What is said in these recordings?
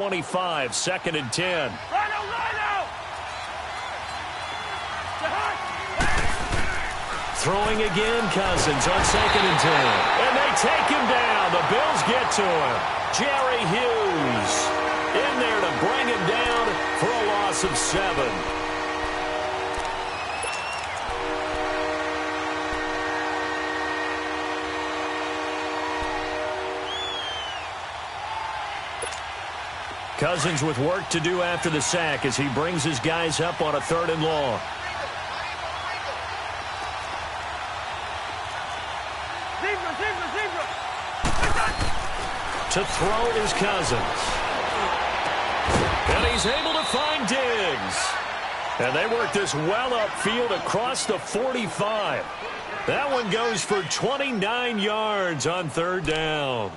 25, 2nd and 10. Throwing again, Cousins on 2nd and 10. And they take him down. The Bills get to him. Jerry Hughes in there to bring him down for a loss of 7. Cousins with work to do after the sack as he brings his guys up on a 3rd and long. To throw is Cousins. And he's able to find Diggs. And they work this well upfield across the 45. That one goes for 29 yards on 3rd down.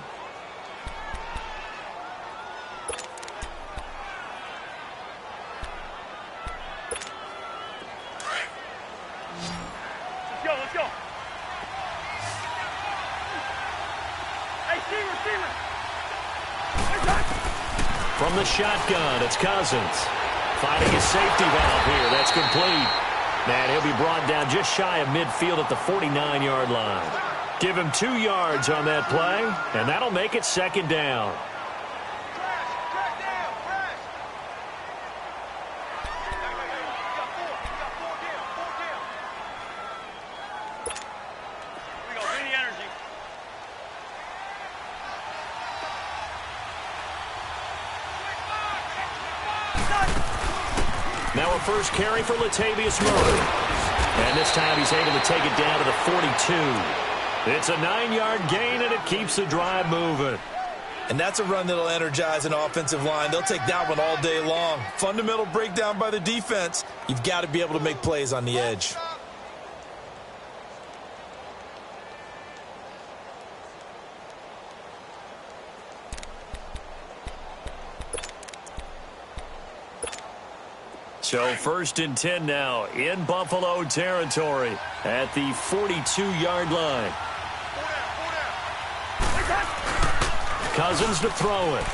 Let's go. Hey, receiver. From the shotgun, it's Cousins. Finding his safety valve here. That's complete. And he'll be brought down just shy of midfield at the 49-yard line. Give him 2 yards on that play, and that'll make it 2nd down. Now a first carry for Latavius Murray. And this time he's able to take it down to the 42. It's a 9-yard gain, and it keeps the drive moving. And that's a run that'll energize an offensive line. They'll take that one all day long. Fundamental breakdown by the defense. You've got to be able to make plays on the edge. So 1st and 10 now in Buffalo territory at the 42-yard line. Cousins to throw it.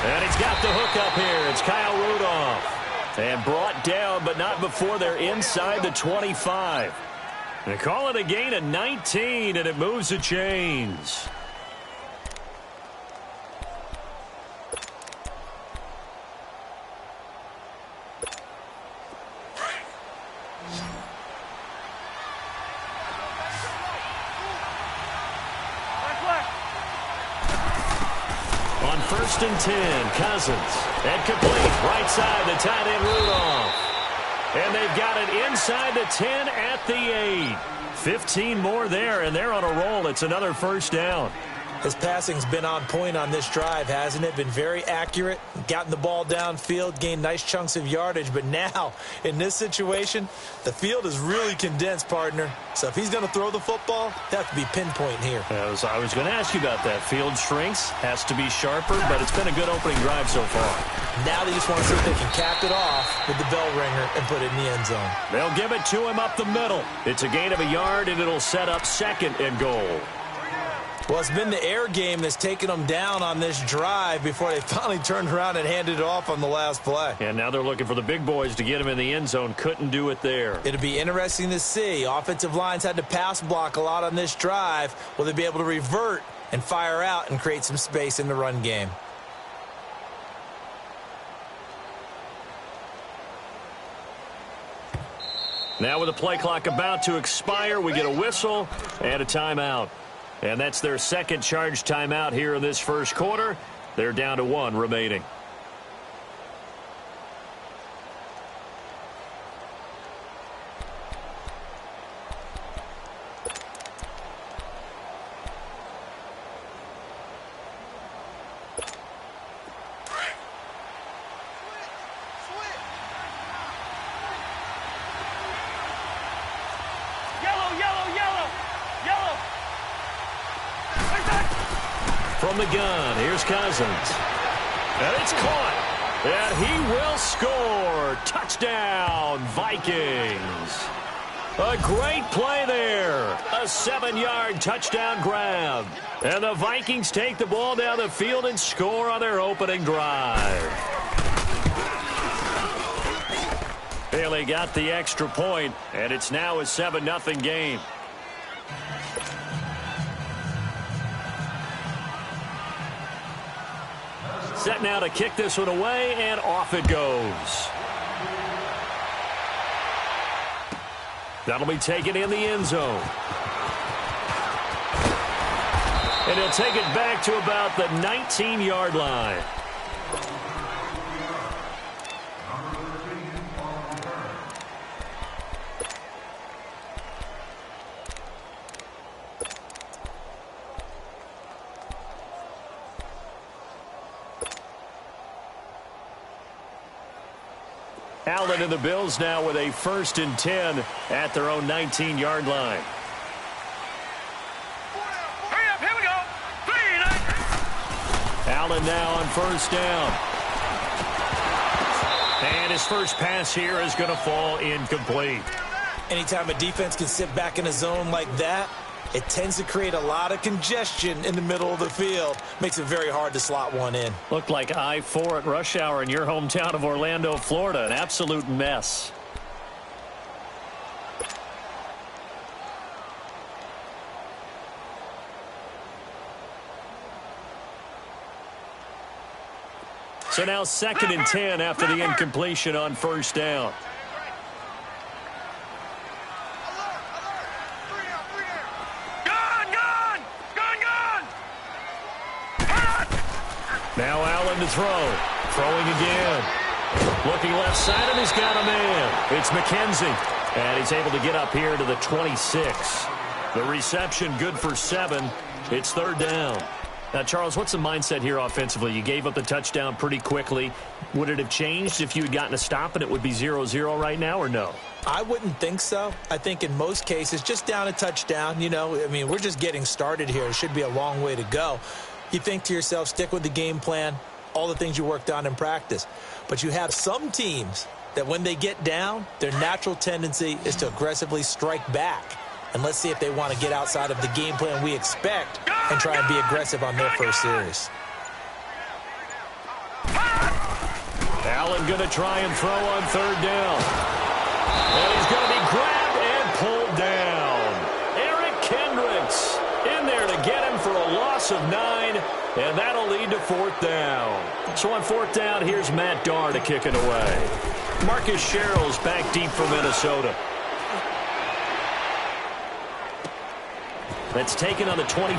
And he's got the hook up here. It's Kyle Rudolph. And brought down, but not before they're inside the 25. They call it a gain of 19, and it moves the chains. On 1st and 10, Cousins. And complete. Right side, the tight end Rudolph. And they've got it inside the 10 at the 8. 15 more there, and they're on a roll. It's another 1st down. His passing's been on point on this drive, hasn't it? Been very accurate, gotten the ball downfield, gained nice chunks of yardage. But now, in this situation, the field is really condensed, partner. So if he's going to throw the football, that have to be pinpoint here. I was going to ask you about that. Field shrinks, has to be sharper, but it's been a good opening drive so far. Now they just want to see if they can cap it off with the bell ringer and put it in the end zone. They'll give it to him up the middle. It's a gain of a yard, and it'll set up 2nd and goal. Well, it's been the air game that's taken them down on this drive before they finally turned around and handed it off on the last play. And now they're looking for the big boys to get him in the end zone. Couldn't do it there. It'll be interesting to see. Offensive lines had to pass block a lot on this drive. Will they be able to revert and fire out and create some space in the run game? Now with the play clock about to expire, we get a whistle and a timeout. And that's their 2nd charge timeout here in this 1st quarter. They're down to 1 remaining. From the gun, here's Cousins. And it's caught. And he will score. Touchdown, Vikings. A great play there. A 7-yard touchdown grab. And the Vikings take the ball down the field and score on their opening drive. Bailey got the extra point, and it's now a 7-0 game. Set now to kick this one away, and off it goes. That'll be taken in the end zone. And he'll take it back to about the 19-yard line. Allen and the Bills now with a 1st and 10 at their own 19-yard line. Hurry up, here we go. 3, 9. Allen now on 1st down. And his first pass here is going to fall incomplete. Anytime a defense can sit back in a zone like that, it tends to create a lot of congestion in the middle of the field. Makes it very hard to slot one in. Looked like I-4 at rush hour in your hometown of Orlando, Florida. An absolute mess. So now 2nd and 10 after the incompletion on 1st down. Now Allen to throw. Throwing again. Looking left side, and he's got a man. It's McKenzie. And he's able to get up here to the 26. The reception good for 7. It's 3rd down. Now, Charles, what's the mindset here offensively? You gave up the touchdown pretty quickly. Would it have changed if you had gotten a stop and it would be 0-0 right now, or no? I wouldn't think so. I think in most cases, just down a touchdown, you know, I mean, we're just getting started here. It should be a long way to go. You think to yourself, stick with the game plan, all the things you worked on in practice. But you have some teams that when they get down, their natural tendency is to aggressively strike back. And let's see if they want to get outside of the game plan we expect and try and be aggressive on their first series. Allen going to try and throw on 3rd down. And he's going to be grabbed and pulled down. Eric Kendricks in there to get him for a loss of 9, and that'll lead to 4th down. So on 4th down, here's Matt Darr to kick it away. Marcus Sherrill's back deep for Minnesota. That's taken on the 25.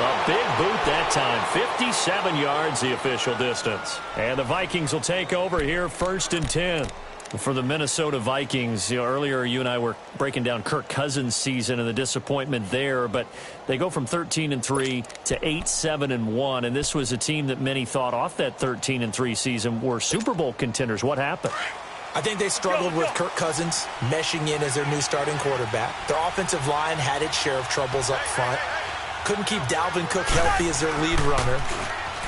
A big boot that time. 57 yards the official distance. And the Vikings will take over here 1st and 10. For the Minnesota Vikings, earlier you and I were breaking down Kirk Cousins' season and the disappointment there, but they go from 13-3 to 8-7-1, and this was a team that many thought off that 13-3 season were Super Bowl contenders. What happened? I think they struggled with Kirk Cousins meshing in as their new starting quarterback. Their offensive line had its share of troubles up front. Couldn't keep Dalvin Cook healthy as their lead runner.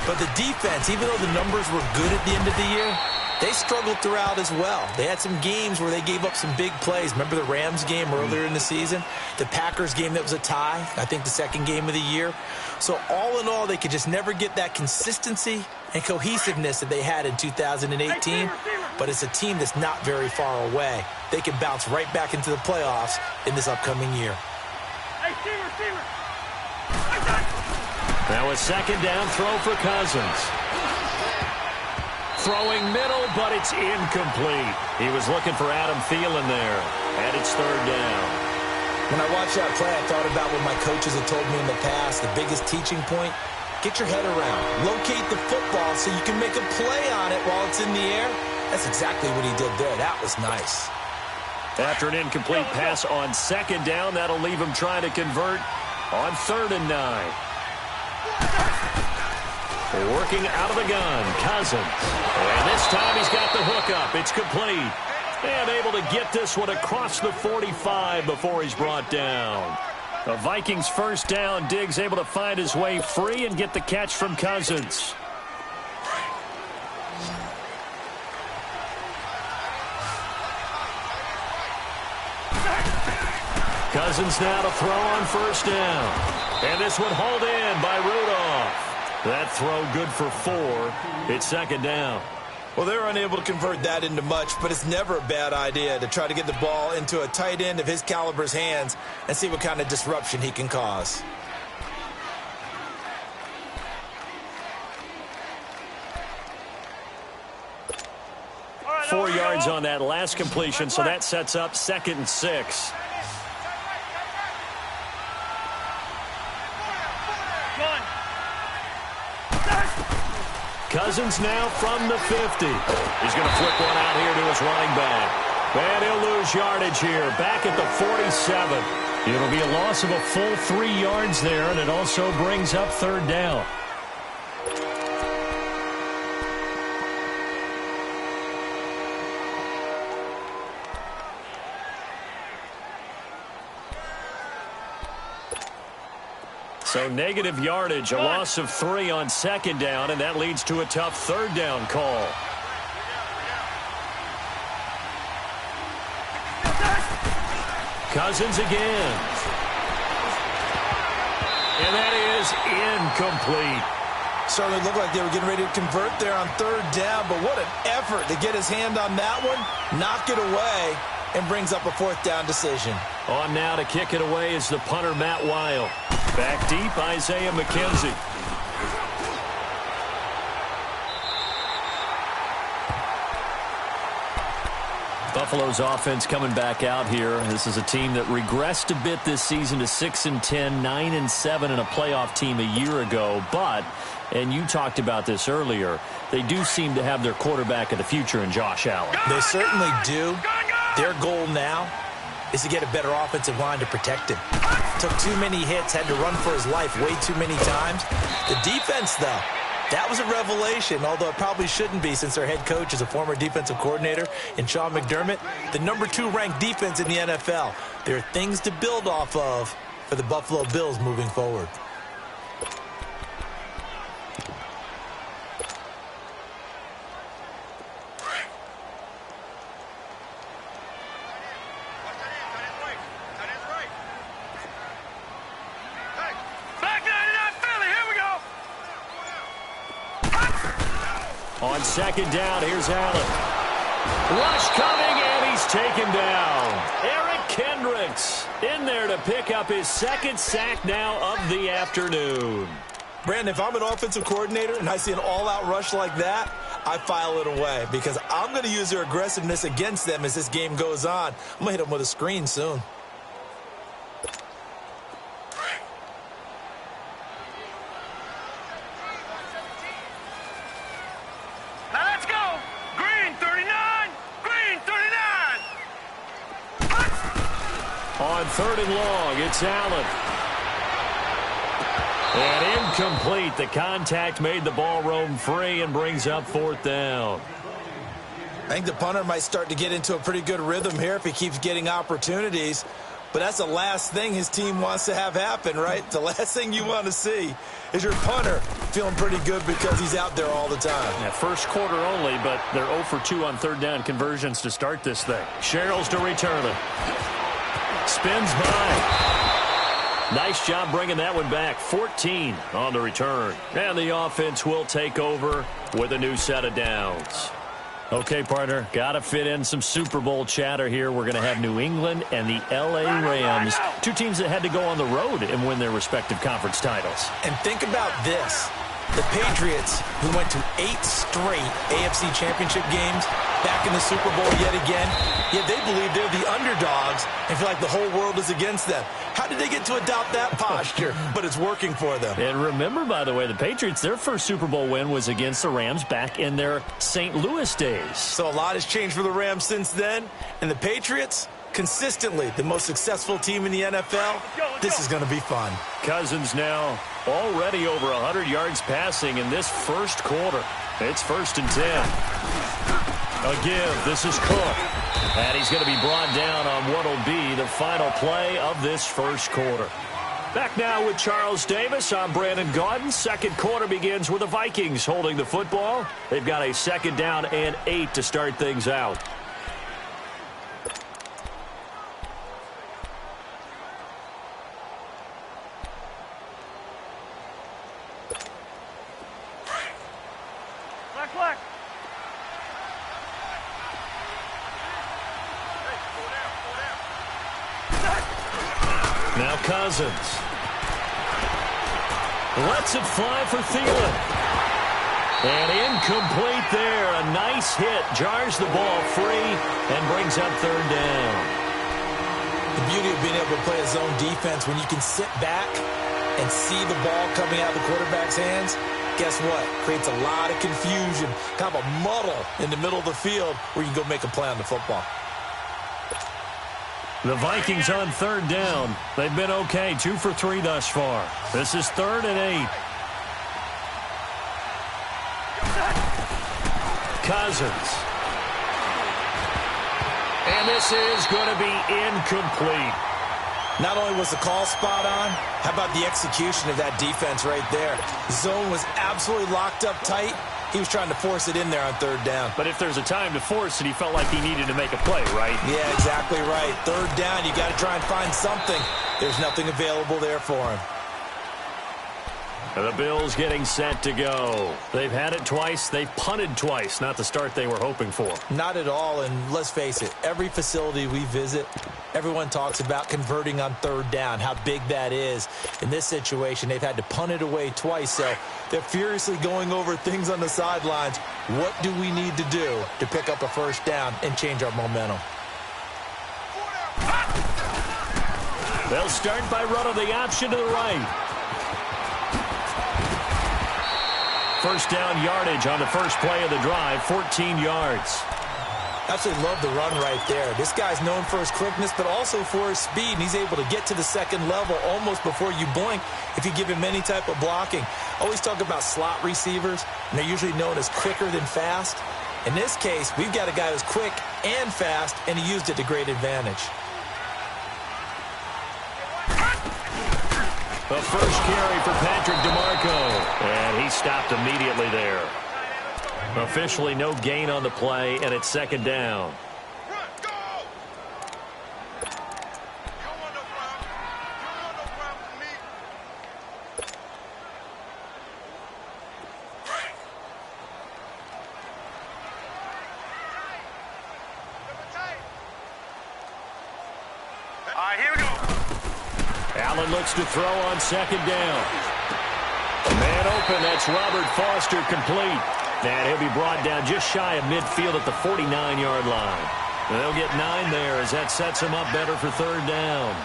But the defense, even though the numbers were good at the end of the year, they struggled throughout as well. They had some games where they gave up some big plays. Remember the Rams game earlier in the season? The Packers game that was a tie, I think the 2nd game of the year. So all in all, they could just never get that consistency and cohesiveness that they had in 2018. But it's a team that's not very far away. They can bounce right back into the playoffs in this upcoming year. Receiver. Now a 2nd down throw for Cousins. Throwing middle, but it's incomplete. He was looking for Adam Thielen there, and it's 3rd down. When I watched that play, I thought about what my coaches had told me in the past. The biggest teaching point, get your head around. Locate the football so you can make a play on it while it's in the air. That's exactly what he did there. That was nice. After an incomplete pass on 2nd down, that'll leave him trying to convert on 3rd and 9. Working out of the gun, Cousins. And this time he's got the hook up. It's complete. And able to get this one across the 45 before he's brought down. The Vikings 1st down. Diggs able to find his way free and get the catch from Cousins. Cousins now to throw on first down. And this one hauled in by Rudolph. That throw good for 4. It's second down. Well, they're unable to convert that into much, but it's never a bad idea to try to get the ball into a tight end of his caliber's hands and see what kind of disruption he can cause. All right, 4 now yards go. on that last completion, so that sets up 2nd and 6. One. Cousins now from the 50. He's going to flip one out here to his running back. And he'll lose yardage here, back at the 47. It'll be a loss of a full 3 yards there, and it also brings up 3rd down. So negative yardage, a loss of 3 on 2nd down, and that leads to a tough 3rd down call. Cousins again. And that is incomplete. Certainly looked like they were getting ready to convert there on 3rd down, but what an effort to get his hand on that one, knock it away, and brings up a 4th down decision. On now to kick it away is the punter, Matt Weil. Back deep, Isaiah McKenzie. Buffalo's offense coming back out here. This is a team that regressed a bit this season to 6-10, 9-7 in a playoff team a year ago. But, and you talked about this earlier, they do seem to have their quarterback of the future in Josh Allen. They certainly do. Their goal now is to get a better offensive line to protect him. Took too many hits, had to run for his life way too many times. The defense, though, that was a revelation, although it probably shouldn't be since their head coach is a former defensive coordinator in Sean McDermott. The number 2 ranked defense in the NFL. There are things to build off of for the Buffalo Bills moving forward. On 2nd down, here's Allen. Rush coming, and he's taken down. Eric Kendricks in there to pick up his 2nd sack now of the afternoon. Brandon, if I'm an offensive coordinator and I see an all-out rush like that, I file it away because I'm going to use their aggressiveness against them as this game goes on. I'm going to hit them with a screen soon. Now let's go. Green 39. Green 39. On 3rd and long, it's Allen. And incomplete. The contact made the ball roam free and brings up 4th down. I think the punter might start to get into a pretty good rhythm here if he keeps getting opportunities. But that's the last thing his team wants to have happen, right? The last thing you want to see is your punter feeling pretty good because he's out there all the time. Yeah, first quarter only, but they're 0 for 2 on 3rd down conversions to start this thing. Sherrills to return it. Spins by. Nice job bringing that one back. 14 on the return. And the offense will take over with a new set of downs. Okay, partner, got to fit in some Super Bowl chatter here. We're going to have New England and the L.A. Rams, 2 teams that had to go on the road and win their respective conference titles. And think about this. The Patriots, who went to 8 straight AFC championship games, back in the Super Bowl yet again, yet they believe they're the underdogs and feel like the whole world is against them. How did they get to adopt that posture? But it's working for them. And remember, by the way, the Patriots, their first Super Bowl win was against the Rams back in their St. Louis days. So a lot has changed for the Rams since then. And the Patriots, consistently the most successful team in the NFL. This is going to be fun. Cousins now already over 100 yards passing in this first quarter. It's 1st and 10. A give. This is Cook. And he's going to be brought down on what will be the final play of this first quarter. Back now with Charles Davis. I'm Brandon Gaudin. Second quarter begins with the Vikings holding the football. They've got a 2nd down and 8 to start things out. flag. Now Cousins. Lets it fly for Thielen. And incomplete there. A nice hit. Jars the ball free and brings up third down. The beauty of being able to play a zone defense when you can sit back and see the ball coming out of the quarterback's hands, guess what? Creates a lot of confusion, kind of a muddle in the middle of the field where you can go make a play on the football. The Vikings on third down. They've been okay, 2 for 3 thus far. This is 3rd and 8. Cousins. And this is going to be incomplete. Not only was the call spot on, how about the execution of that defense right there? The zone was absolutely locked up tight. He was trying to force it in there on third down. But if there's a time to force it, he felt like he needed to make a play, right? Yeah, exactly right. Third down, you got to try and find something. There's nothing available there for him. The Bills getting set to go. They've had it twice. They've punted twice. Not the start they were hoping for. Not at all, and let's face it, every facility we visit, everyone talks about converting on third down, how big that is. In this situation, they've had to punt it away twice, so they're furiously going over things on the sidelines. What do we need to do to pick up a first down and change our momentum? They'll start by running the option to the right. First down yardage on the first play of the drive, 14 yards. Absolutely love the run right there. This guy's known for his quickness, but also for his speed, and he's able to get to the second level almost before you blink if you give him any type of blocking. Always talk about slot receivers, and they're usually known as quicker than fast. In this case, we've got a guy who's quick and fast, and he used it to great advantage. The first carry for Patrick DeMarco, and he stopped immediately there. Officially no gain on the play, and it's second down. All right, here we go. Allen looks to throw on second down. Man open, that's Robert Foster complete. And he'll be brought down just shy of midfield at the 49-yard line. They'll get 9 there as that sets him up better for third down.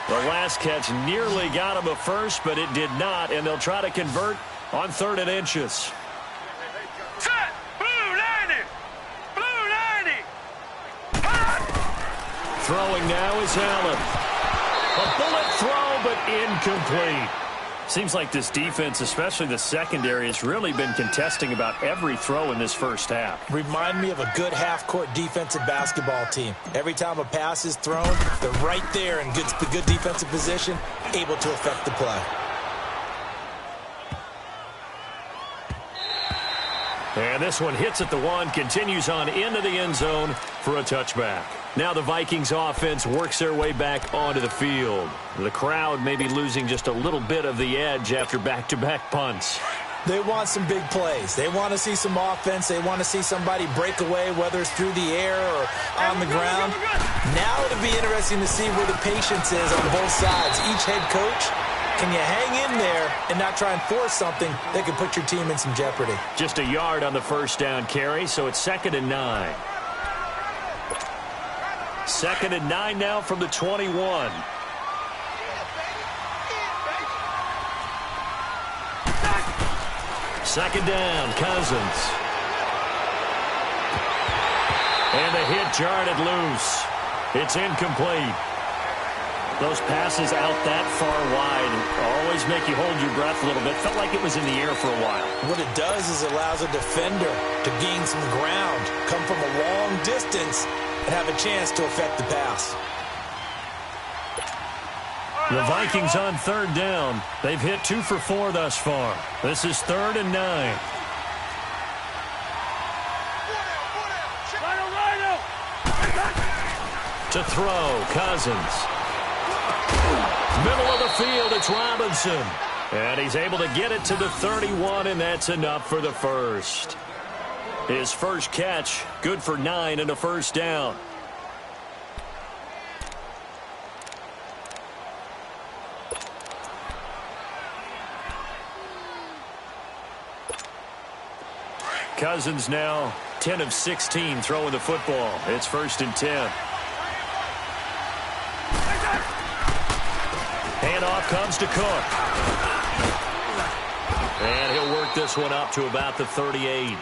The last catch nearly got him a first, but it did not, and they'll try to convert on 3rd and inches. Set! Blue 90! Blue 90! Throwing now is Allen. A bullet throw, but incomplete. Seems like this defense, especially the secondary, has really been contesting about every throw in this first half. Remind me of a good half-court defensive basketball team. Every time a pass is thrown, they're right there in good defensive position, able to affect the play. And this one hits at the 1, continues on into the end zone for a touchback. Now the Vikings offense works their way back onto the field. The crowd may be losing just a little bit of the edge after back-to-back punts. They want some big plays. They want to see some offense. They want to see somebody break away, whether it's through the air or on the ground. Now it'll be interesting to see where the patience is on both sides. Each head coach, can you hang in there and not try and force something that could put your team in some jeopardy? Just a yard on the first down carry, so it's 2nd and 9. 2nd and 9 now from the 21. Second down, Cousins. And the hit jarred it loose. It's incomplete. Those passes out that far wide always make you hold your breath a little bit. Felt like it was in the air for a while. What it does is it allows a defender to gain some ground, come from a long distance, and have a chance to affect the pass. The Vikings on 3rd down. They've hit 2 for 4 thus far. This is 3rd and 9. To throw, Cousins. Middle of the field, it's Robinson. And he's able to get it to the 31, and that's enough for the first. His first catch, good for 9 and a first down. Cousins now 10 of 16 throwing the football. It's 1st and 10. Handoff comes to Cook. And he'll work this one up to about the 38.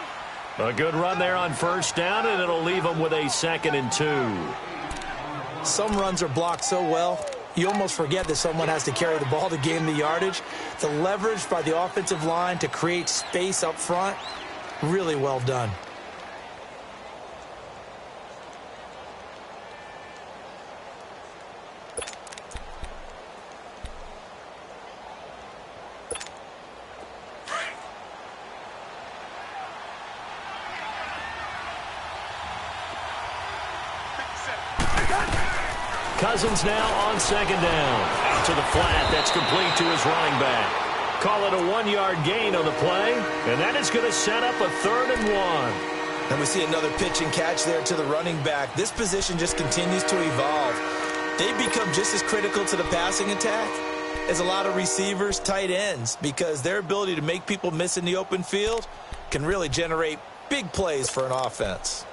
A good run there on 1st down, and it'll leave him with a 2nd and 2. Some runs are blocked so well, you almost forget that someone has to carry the ball to gain the yardage. The leverage by the offensive line to create space up front, really well done. Cousins now on 2nd down. Out to the flat. That's complete to his running back. Call it a 1-yard gain on the play, and that is going to set up a 3rd and 1. And we see another pitch and catch there to the running back. This position just continues to evolve. They become just as critical to the passing attack as a lot of receivers, tight ends, because their ability to make people miss in the open field can really generate big plays for an offense.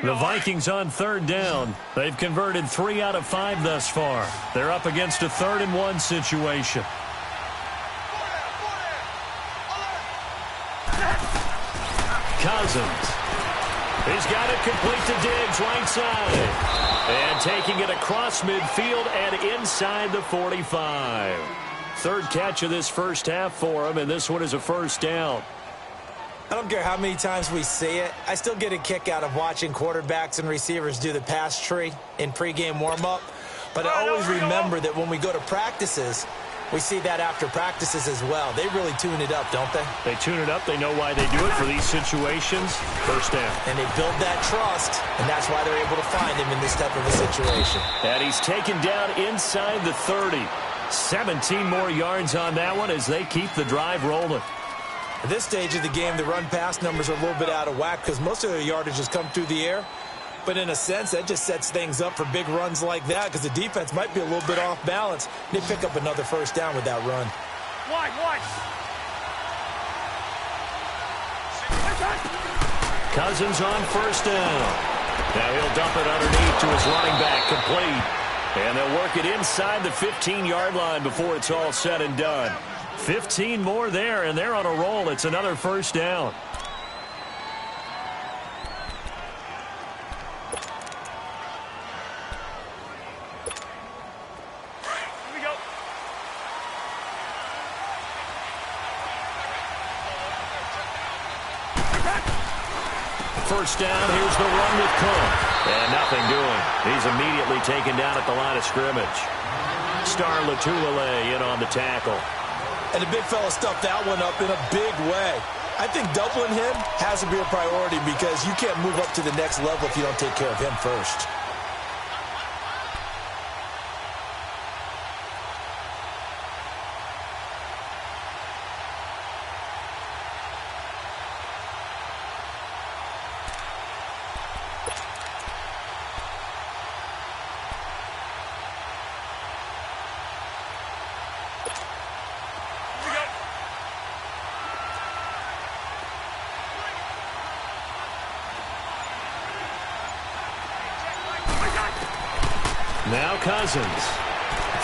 The Vikings on 3rd down. They've converted 3 out of 5 thus far. They're up against a 3rd and 1 situation. Cousins. He's got it complete to Diggs, right side. And taking it across midfield and inside the 45. 3rd catch of this first half for him, and this one is a 1st down. I don't care how many times we see it. I still get a kick out of watching quarterbacks and receivers do the pass tree in pregame warm-up. But I always remember that when we go to practices, we see that after practices as well. They really tune it up, don't they? They tune it up. They know why they do it for these situations. 1st down. And they build that trust, and that's why they're able to find him in this type of a situation. And he's taken down inside the 30. 17 more yards on that one as they keep the drive rolling. At this stage of the game, the run-pass numbers are a little bit out of whack because most of their yardage has come through the air. But in a sense, that just sets things up for big runs like that because the defense might be a little bit off balance. They pick up another 1st down with that run. Cousins on 1st down. Now he'll dump it underneath to his running back, complete. And they'll work it inside the 15-yard line before it's all said and done. 15 more there, and they're on a roll. It's another 1st down. Here we go. First down, here's the run with Cook. And nothing doing. He's immediately taken down at the line of scrimmage. Star Latulele in on the tackle. And the big fella stuffed that one up in a big way. I think doubling him has to be a priority because you can't move up to the next level if you don't take care of him first. Now Cousins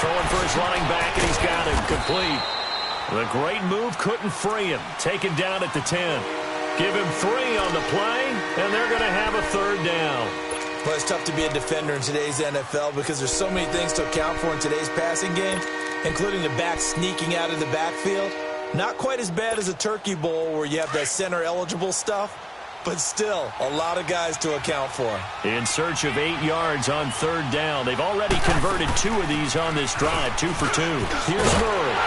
throwing for his running back, and he's got him complete. The great move couldn't free him. Taken down at the 10. Give him 3 on the play, and they're going to have a 3rd down. Well, it's tough to be a defender in today's NFL because there's so many things to account for in today's passing game, including the back sneaking out of the backfield. Not quite as bad as a turkey bowl where you have that center-eligible stuff, but still a lot of guys to account for. In search of 8 yards on 3rd down. They've already converted 2 of these on this drive, 2 for 2. Here's Murray.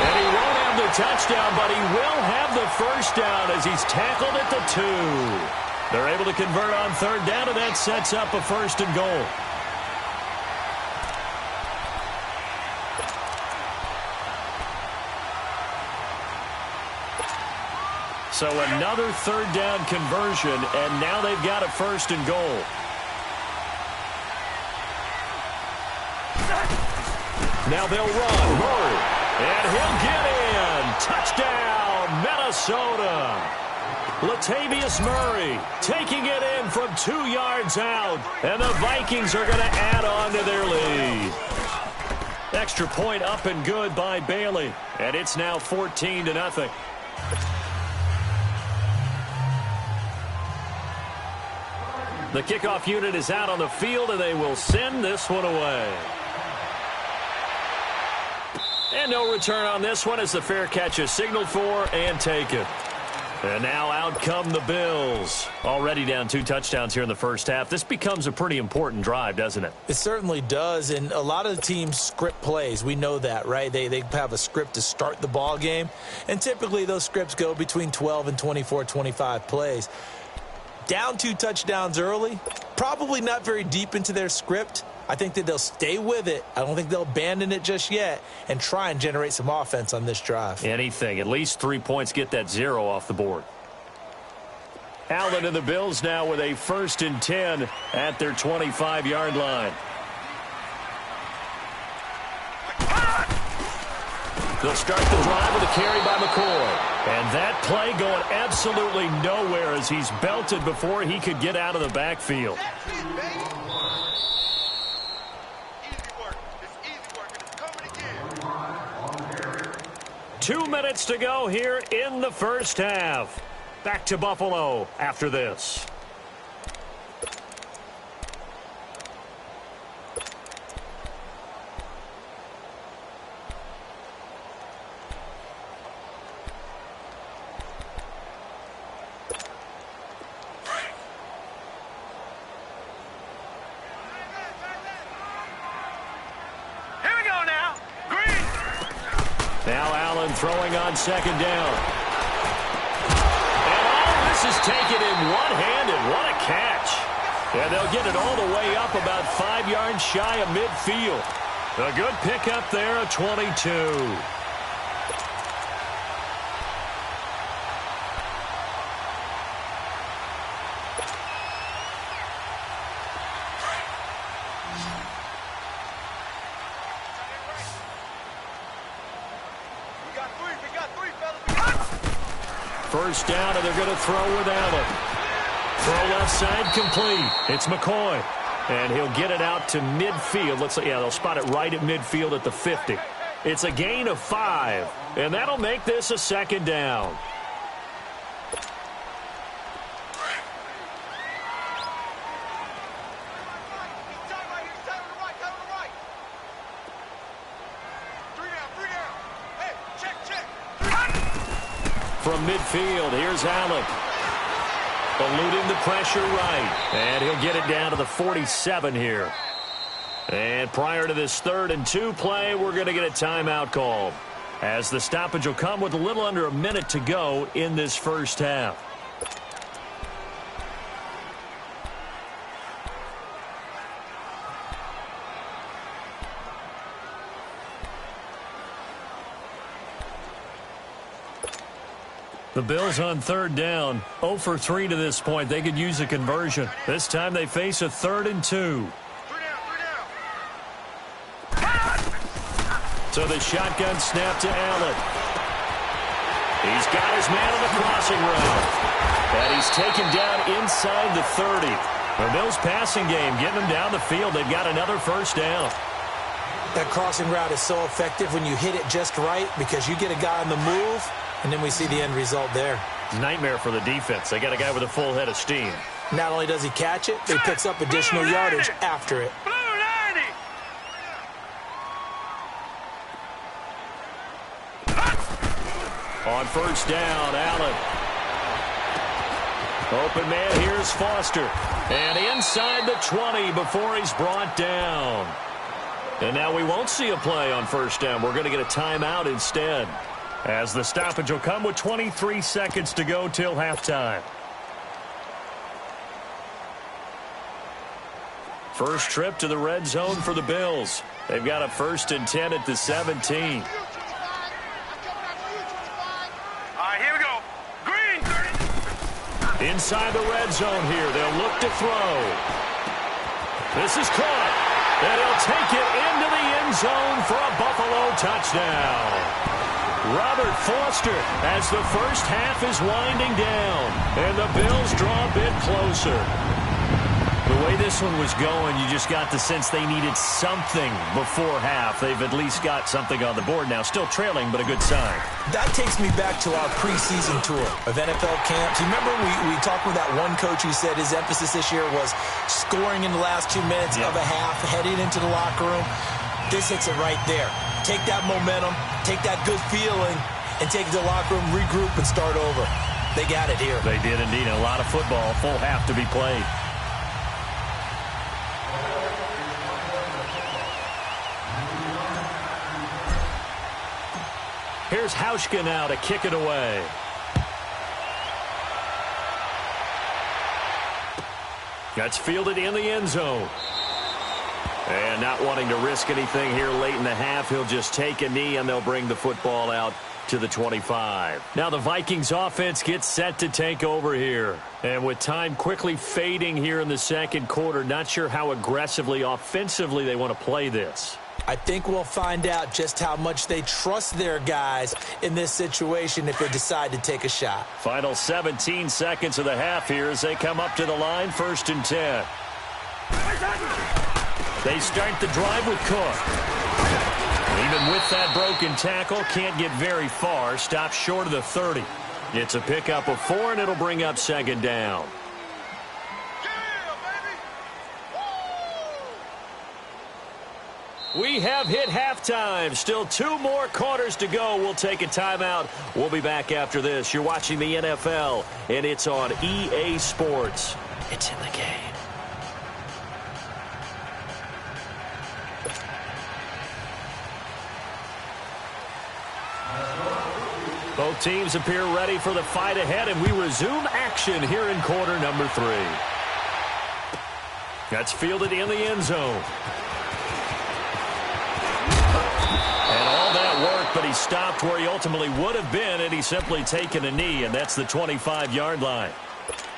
And he won't have the touchdown, but he will have the 1st down as he's tackled at the 2. They're able to convert on third down, and that sets up a first and goal. So another third down conversion, and now they've got a first and goal. Now they'll run. Murray. And he'll get in. Touchdown, Minnesota. Latavius Murray taking it in from 2 yards out. And the Vikings are going to add on to their lead. Extra point up and good by Bailey. And it's now 14-0. The kickoff unit is out on the field, and they will send this one away. And no return on this one as the fair catch is signaled for and taken. And now out come the Bills. Already down 2 touchdowns here in the first half. This becomes a pretty important drive, doesn't it? It certainly does, and a lot of the teams script plays. We know that, right? They have a script to start the ball game, and typically those scripts go between 12 and 24, 25 plays. Down 2 touchdowns early, probably not very deep into their script. I think that they'll stay with it. I don't think they'll abandon it just yet and try and generate some offense on this drive. Anything. At least 3 points, get that 0 off the board. Allen and the Bills now with a 1st and 10 at their 25-yard line. They'll start the drive with a carry by McCoy. And that play going absolutely nowhere as he's belted before he could get out of the backfield. 2 minutes to go here in the first half. Back to Buffalo after this. Throwing on 2nd down. And all this is taken in one-handed. What a catch. And they'll get it all the way up about 5 yards shy of midfield. A good pickup there of 22. First down, and they're going to throw with Allen. Throw left side complete. It's McCoy. And he'll get it out to midfield. Let's see, yeah, they'll spot it right at midfield at the 50. It's a gain of 5. And that'll make this a 2nd down. From midfield, here's Allen. Eluding the pressure right. And he'll get it down to the 47 here. And prior to this 3rd and 2 play, we're going to get a timeout called, as the stoppage will come with a little under a minute to go in this first half. The Bills on 3rd down, 0 for 3 to this point. They could use a conversion. This time they face a 3rd and 2. So the shotgun snap to Allen. He's got his man on the crossing route. And he's taken down inside the 30. The Bills passing game, getting them down the field. They've got another first down. That crossing route is so effective when you hit it just right, because you get a guy on the move, and then we see the end result there. Nightmare for the defense. They got a guy with a full head of steam. Not only does he catch it, but he picks up additional yardage after it. On first down, Allen. Open man, here's Foster. And inside the 20 before he's brought down. And now we won't see a play on first down. We're going to get a timeout instead, as the stoppage will come with 23 seconds to go till halftime. First trip to the red zone for the Bills. They've got a 1st and 10 at the 17. All right, here we go. Green, 30. Inside the red zone here. They'll look to throw. This is caught. And he'll take it into the end zone for a Buffalo touchdown. Robert Foster as the first half is winding down. And the Bills draw a bit closer. The way this one was going, you just got the sense they needed something before half. They've at least got something on the board now. Still trailing, but a good sign. That takes me back to our preseason tour of NFL camps. You remember we talked with that one coach who said his emphasis this year was scoring in the last 2 minutes of a half, heading into the locker room. This hits it right there. Take that momentum, take that good feeling, and take it to the locker room, regroup, and start over. They got it here. They did indeed. A lot of football, full half to be played. Here's Hauschka now to kick it away. That's fielded in the end zone. And not wanting to risk anything here late in the half, he'll just take a knee and they'll bring the football out to the 25. Now the Vikings offense gets set to take over here. And with time quickly fading here in the second quarter, not sure how aggressively, offensively they want to play this. I think we'll find out just how much they trust their guys in this situation if they decide to take a shot. Final 17 seconds of the half here as they come up to the line, 1st and 10. They start the drive with Cook. Even with that broken tackle, can't get very far. Stops short of the 30. It's a pickup of 4, and it'll bring up 2nd down. We have hit halftime. Still 2 more quarters to go. We'll take a timeout. We'll be back after this. You're watching the NFL, and it's on EA Sports. It's in the game. Both teams appear ready for the fight ahead, and we resume action here in quarter number 3. That's fielded in the end zone. And all that work, but he stopped where he ultimately would have been, and he's simply taken a knee, and that's the 25-yard line.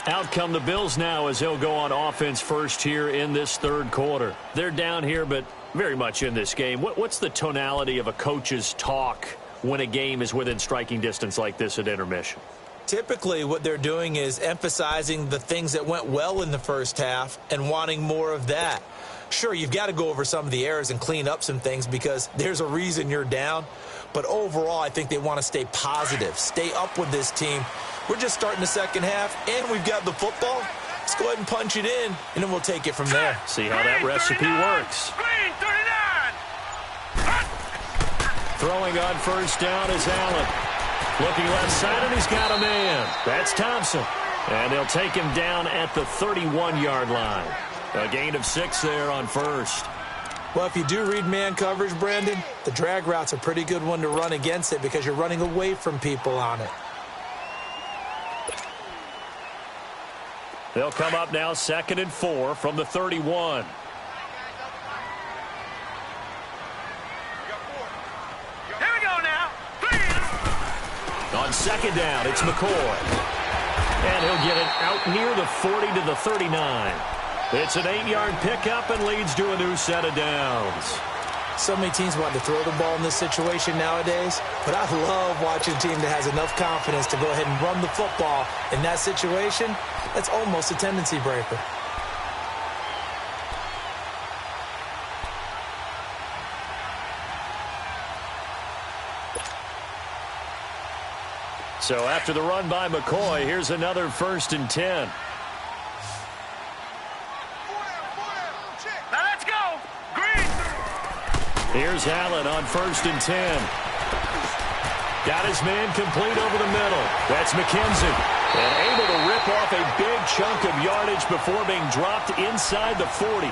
Out come the Bills now as they'll go on offense first here in this third quarter. They're down here, but very much in this game. What's the tonality of a coach's talk when a game is within striking distance like this at intermission? Typically, what they're doing is emphasizing the things that went well in the first half and wanting more of that. Sure, you've got to go over some of the errors and clean up some things because there's a reason you're down. But overall, I think they want to stay positive, stay up with this team. We're just starting the second half, and we've got the football. Let's go ahead and punch it in, and then we'll take it from there. See how that recipe works. Green, 39. Throwing on first down is Allen. Looking left side, and he's got a man. That's Thompson. And they'll take him down at the 31-yard line. A gain of 6 there on first. Well, if you do read man coverage, Brandon, the drag route's a pretty good one to run against it because you're running away from people on it. They'll come up now 2nd and 4 from the 31. Here we go now. 3. On 2nd down, it's McCoy. And he'll get it out near the 40 to the 39. It's an 8-yard pickup and leads to a new set of downs. So many teams want to throw the ball in this situation nowadays, but I love watching a team that has enough confidence to go ahead and run the football in that situation. That's almost a tendency breaker. So after the run by McCoy, here's another 1st and 10. Now let's go. Green. Here's Allen on 1st and 10. Got his man complete over the middle. That's McKenzie. And able to rip off a big chunk of yardage before being dropped inside the 40.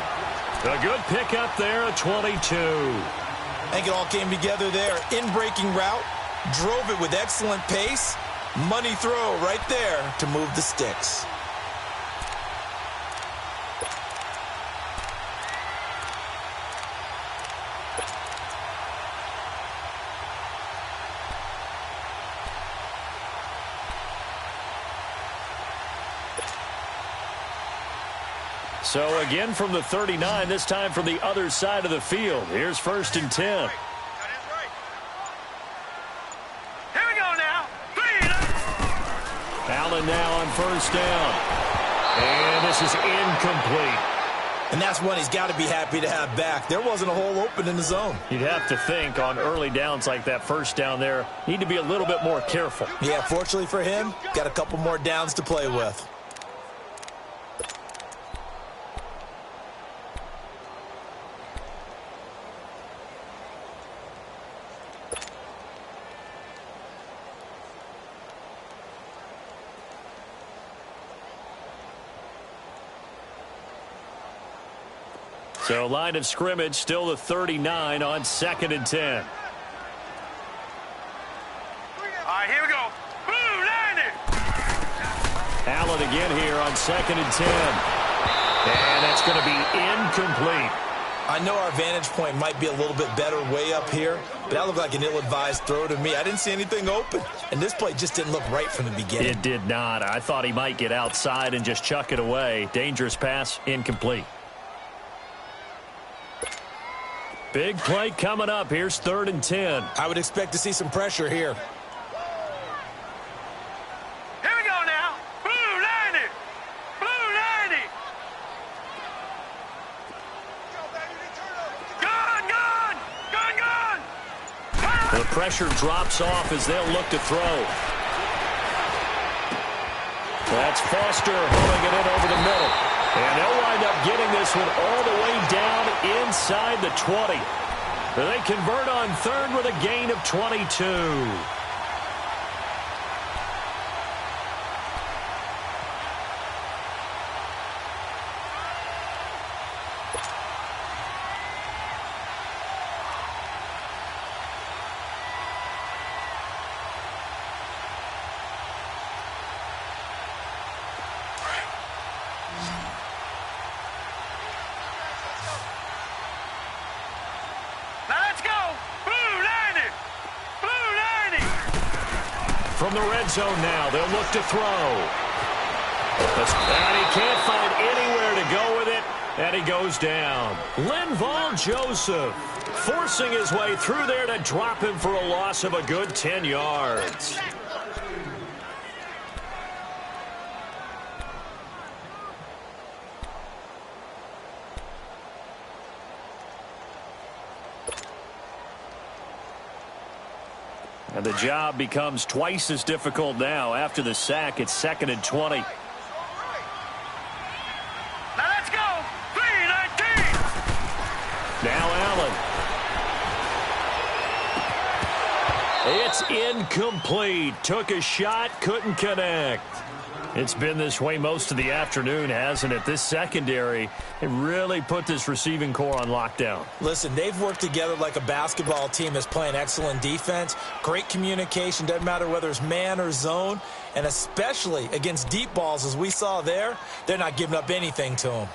A good pickup there, a 22. I think it all came together there. In-breaking route, drove it with excellent pace. Money throw right there to move the sticks. So again from the 39, this time from the other side of the field. Here's 1st and 10. Here we go now. 3. Allen now on 1st down. And this is incomplete. And that's one he's got to be happy to have back. There wasn't a hole open in the zone. You'd have to think on early downs like that 1st down there, need to be a little bit more careful. Yeah, fortunately for him, got a couple more downs to play with. So line of scrimmage still the 39 on 2nd and 10. All right, here we go. Blue 90. Allen again here on 2nd and 10. And that's going to be incomplete. I know our vantage point might be a little bit better way up here, but that looked like an ill-advised throw to me. I didn't see anything open, and this play just didn't look right from the beginning. It did not. I thought he might get outside and just chuck it away. Dangerous pass, incomplete. Big play coming up. Here's 3rd and 10. I would expect to see some pressure here. Here we go now. Blue 90. Blue 90. Gun. The pressure drops off as they'll look to throw. That's Foster hauling it in over the middle. And they'll wind up getting this one all the way down inside the 20. They convert on 3rd with a gain of 22. From the red zone now, they'll look to throw. And he can't find anywhere to go with it, and he goes down. Linval Joseph forcing his way through there to drop him for a loss of a good 10 yards. And the job becomes twice as difficult now. After the sack, it's 2nd and 20. Now let's go. 3-19. Now Allen. It's incomplete. Took a shot, couldn't connect. It's been this way most of the afternoon, hasn't it? This secondary, it really put this receiving core on lockdown. Listen, they've worked together like a basketball team that's playing excellent defense. Great communication, doesn't matter whether it's man or zone. And especially against deep balls, as we saw there, they're not giving up anything to them.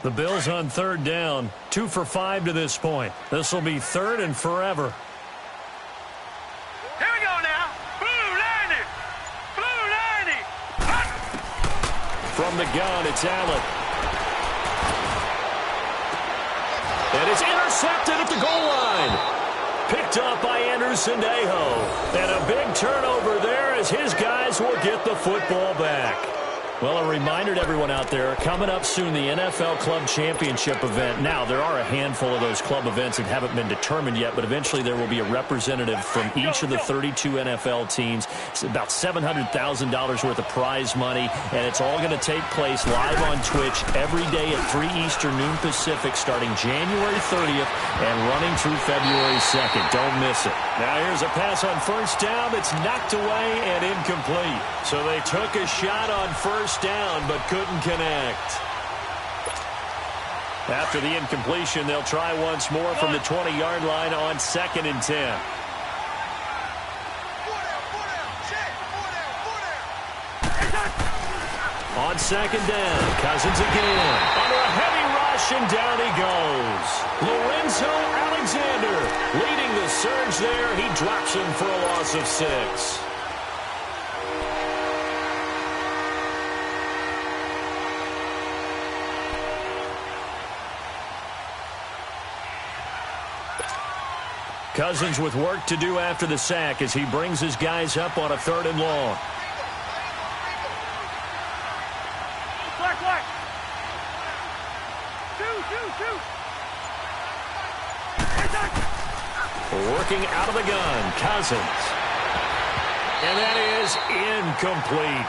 The Bills on 3rd down, 2 for 5 to this point. This will be 3rd and forever. Here we go now. Blue 90. Blue 90. From the gun, it's Allen. And it's intercepted at the goal line. Picked up by Anderson Aho. And a big turnover there as his guys will get the football back. Well, a reminder to everyone out there, coming up soon, the NFL Club Championship event. Now, there are a handful of those club events that haven't been determined yet, but eventually there will be a representative from each of the 32 NFL teams. It's about $700,000 worth of prize money, and it's all going to take place live on Twitch every day at 3 Eastern, noon Pacific, starting January 30th and running through February 2nd. Don't miss it. Now, here's a pass on 1st down that's knocked away and incomplete. So they took a shot on 1st down, but couldn't connect. After the incompletion, they'll try once more from the 20-yard line on 2nd and 10. On 2nd down, Cousins again. Under a heavy rush, and down he goes. Lorenzo Alexander leading the surge there. He drops him for a loss of 6. Cousins with work to do after the sack as he brings his guys up on a 3rd and long. Black. 2. Working out of the gun, Cousins. And that is incomplete.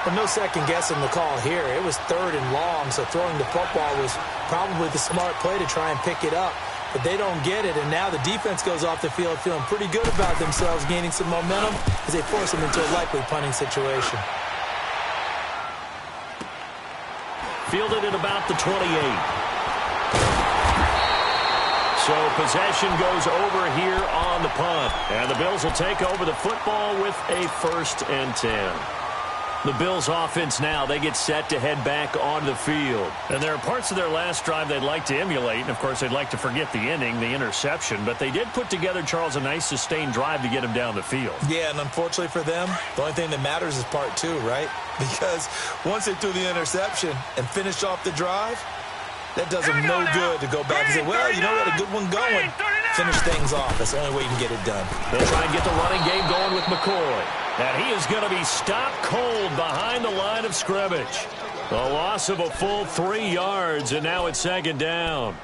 Well, no second guessing the call here. It was 3rd and long, so throwing the football was probably the smart play to try and pick it up. But they don't get it, and now the defense goes off the field feeling pretty good about themselves, gaining some momentum as they force them into a likely punting situation. Fielded at about the 28. So possession goes over here on the punt. And the Bills will take over the football with a 1st and 10. The Bills offense now, they get set to head back onto the field. And there are parts of their last drive they'd like to emulate. And, of course, they'd like to forget the ending, the interception. But they did put together, Charles, a nice sustained drive to get him down the field. Yeah, and unfortunately for them, the only thing that matters is part 2, right? Because once they threw the interception and finished off the drive, that does them no good to go back and say, well, you know, we had a good one going. Finish things off. That's the only way you can get it done. They'll try and get the running game going with McCoy. And he is going to be stopped cold behind the line of scrimmage. The loss of a full 3 yards, and now it's 2nd down.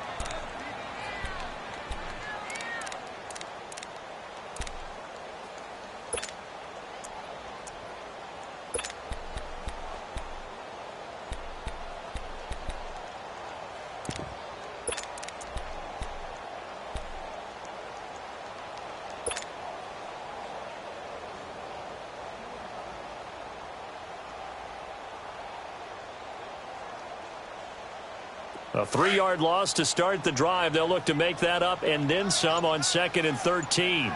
A 3-yard loss to start the drive. They'll look to make that up and then some on 2nd and 13.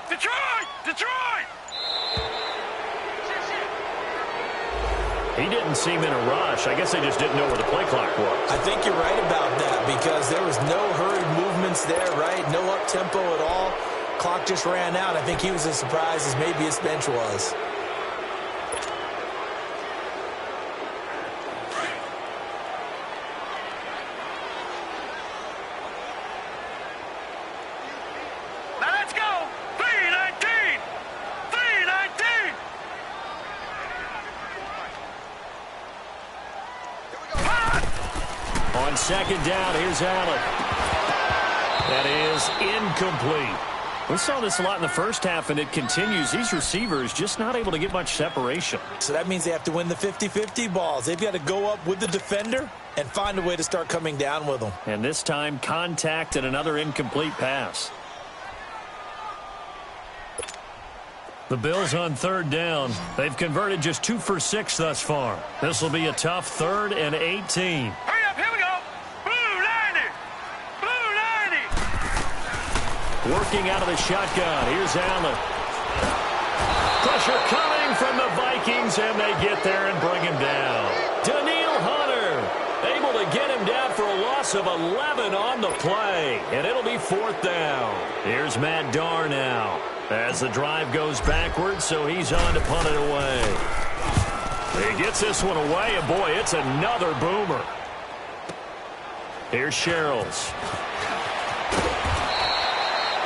Detroit! He didn't seem in a rush. I guess they just didn't know where the play clock was. I think you're right about that because there was no hurried movements there, right? No up-tempo at all. Clock just ran out. I think he was as surprised as maybe his bench was. On 2nd down, here's Allen. That is incomplete. We saw this a lot in the first half, and it continues. These receivers just not able to get much separation. So that means they have to win the 50-50 balls. They've got to go up with the defender and find a way to start coming down with them. And this time, contact and another incomplete pass. The Bills on 3rd down. They've converted just 2 for 6 thus far. This will be a tough 3rd and 18. Hurry up, here we go. Blue 90. Working out of the shotgun. Here's Allen. Pressure coming from the Vikings, and they get there and bring him down. Daniil Hunter able to get him down for a loss of 11 on the play, and it'll be 4th down. Here's Matt Darr now as the drive goes backwards, so he's on to punt it away. He gets this one away, and boy, it's another boomer. Here's Sherrills.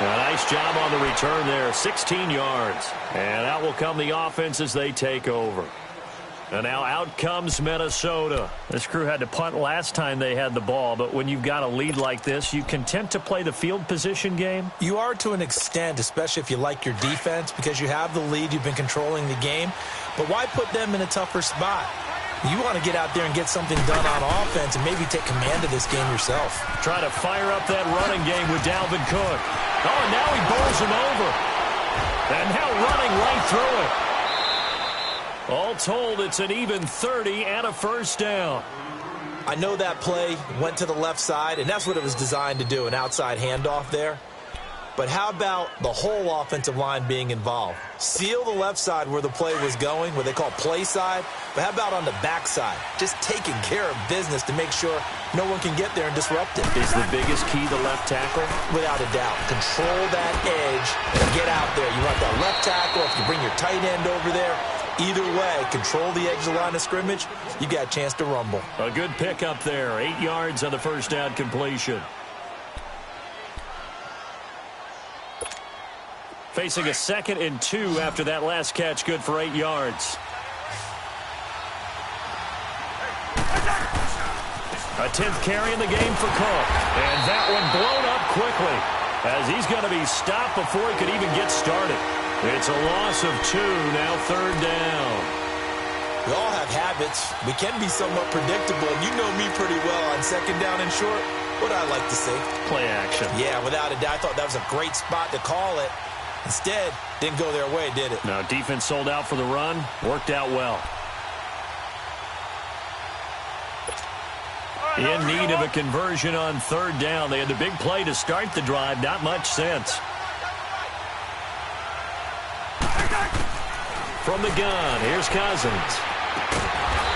A nice job on the return there, 16 yards. And out will come the offense as they take over. And now out comes Minnesota. This crew had to punt last time they had the ball, but when you've got a lead like this, you content to play the field position game? You are to an extent, especially if you like your defense, because you have the lead, you've been controlling the game. But why put them in a tougher spot? You want to get out there and get something done on offense and maybe take command of this game yourself. Try to fire up that running game with Dalvin Cook. Oh, and now he bowls him over. And now running right through it. All told, it's an even 30 and a 1st down. I know that play went to the left side, and that's what it was designed to do, an outside handoff there. But how about the whole offensive line being involved? Seal the left side where the play was going, what they call play side. But how about on the back side? Just taking care of business to make sure no one can get there and disrupt it. Is the biggest key the left tackle? Without a doubt. Control that edge and get out there. You want that left tackle. If you bring your tight end over there, Either way, control the edge of the line of scrimmage, you got a chance to rumble. A good pickup there. 8 yards on the first down completion. Facing a 2nd and 2 after that last catch, good for 8 yards. A 10th carry in the game for Cook. And that one blown up quickly as he's going to be stopped before he could even get started. It's a loss of 2, now 3rd down. We all have habits. We can be somewhat predictable, and you know me pretty well on 2nd down and short. What I like to see? Play action. Yeah, without a doubt. I thought that was a great spot to call it. Instead, didn't go their way, did it? No, defense sold out for the run. Worked out well. In need of a conversion on 3rd down. They had the big play to start the drive. Not much sense. From the gun, here's Cousins.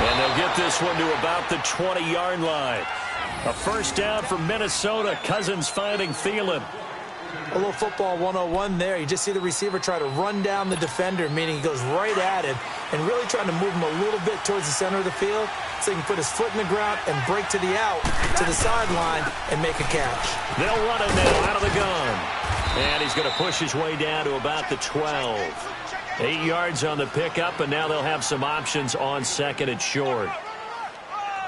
And they'll get this one to about the 20-yard line. A first down for Minnesota. Cousins finding Thielen. A little football 101 there. You just see the receiver try to run down the defender, meaning he goes right at him and really trying to move him a little bit towards the center of the field so he can put his foot in the ground and break to the out, to the sideline, and make a catch. They'll run it now out of the gun. And he's going to push his way down to about the 12. 8 yards on the pickup, and now they'll have some options on 2nd and short.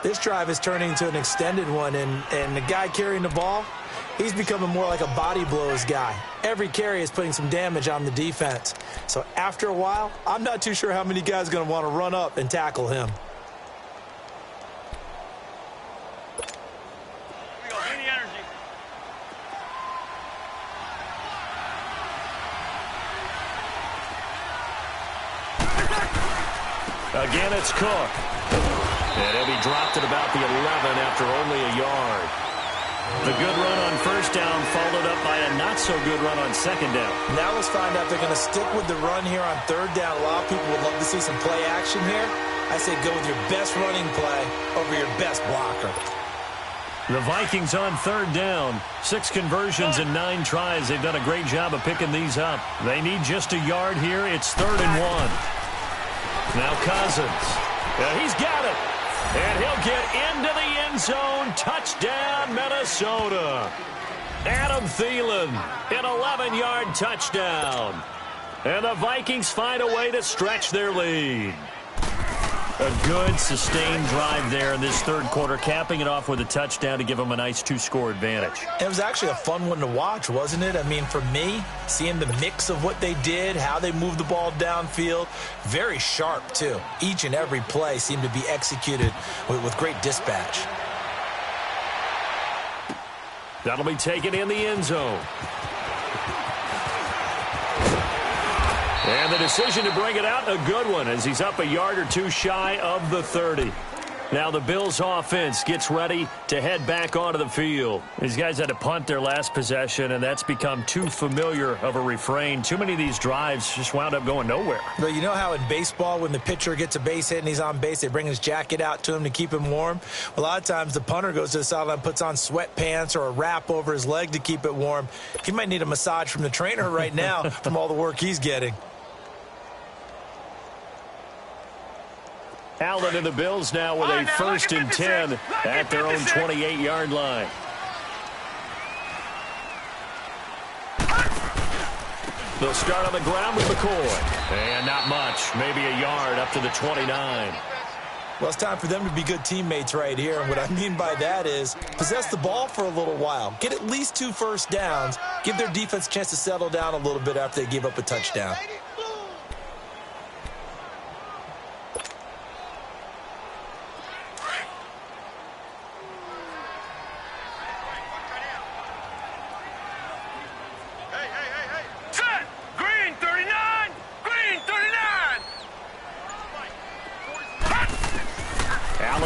This drive is turning into an extended one, and the guy carrying the ball, he's becoming more like a body blows guy. Every carry is putting some damage on the defense. So after a while, I'm not too sure how many guys are going to want to run up and tackle him. Again, it's Cook. And he'll be dropped at about the 11 after only a yard. The good run on 1st down followed up by a not-so-good run on 2nd down. Now let's find out if they're going to stick with the run here on 3rd down. A lot of people would love to see some play action here. I say go with your best running play over your best blocker. The Vikings on 3rd down. 6 conversions and 9 tries. They've done a great job of picking these up. They need just a yard here. It's 3rd and 1. Now Cousins. He's got it. And he'll get into the end zone. Touchdown, Minnesota. Adam Thielen, an 11-yard touchdown. And the Vikings find a way to stretch their lead. A good, sustained drive there in this 3rd quarter, capping it off with a touchdown to give them a nice 2-score advantage. It was actually a fun one to watch, wasn't it? I mean, for me, seeing the mix of what they did, how they moved the ball downfield, very sharp, too. Each and every play seemed to be executed with great dispatch. That'll be taken in the end zone. And the decision to bring it out, a good one, as he's up a yard or 2 shy of the 30. Now the Bills offense gets ready to head back onto the field. These guys had to punt their last possession, and that's become too familiar of a refrain. Too many of these drives just wound up going nowhere. But you know how in baseball, when the pitcher gets a base hit and he's on base, they bring his jacket out to him to keep him warm? A lot of times the punter goes to the sideline, puts on sweatpants or a wrap over his leg to keep it warm. He might need a massage from the trainer right now from all the work he's getting. Allen and the Bills now with a 1st and 10 at their own 28-yard line. They'll start on the ground with McCoy. And not much, maybe a yard up to the 29. Well, it's time for them to be good teammates right here. And what I mean by that is possess the ball for a little while. Get at least 2 first downs. Give their defense a chance to settle down a little bit after they give up a touchdown.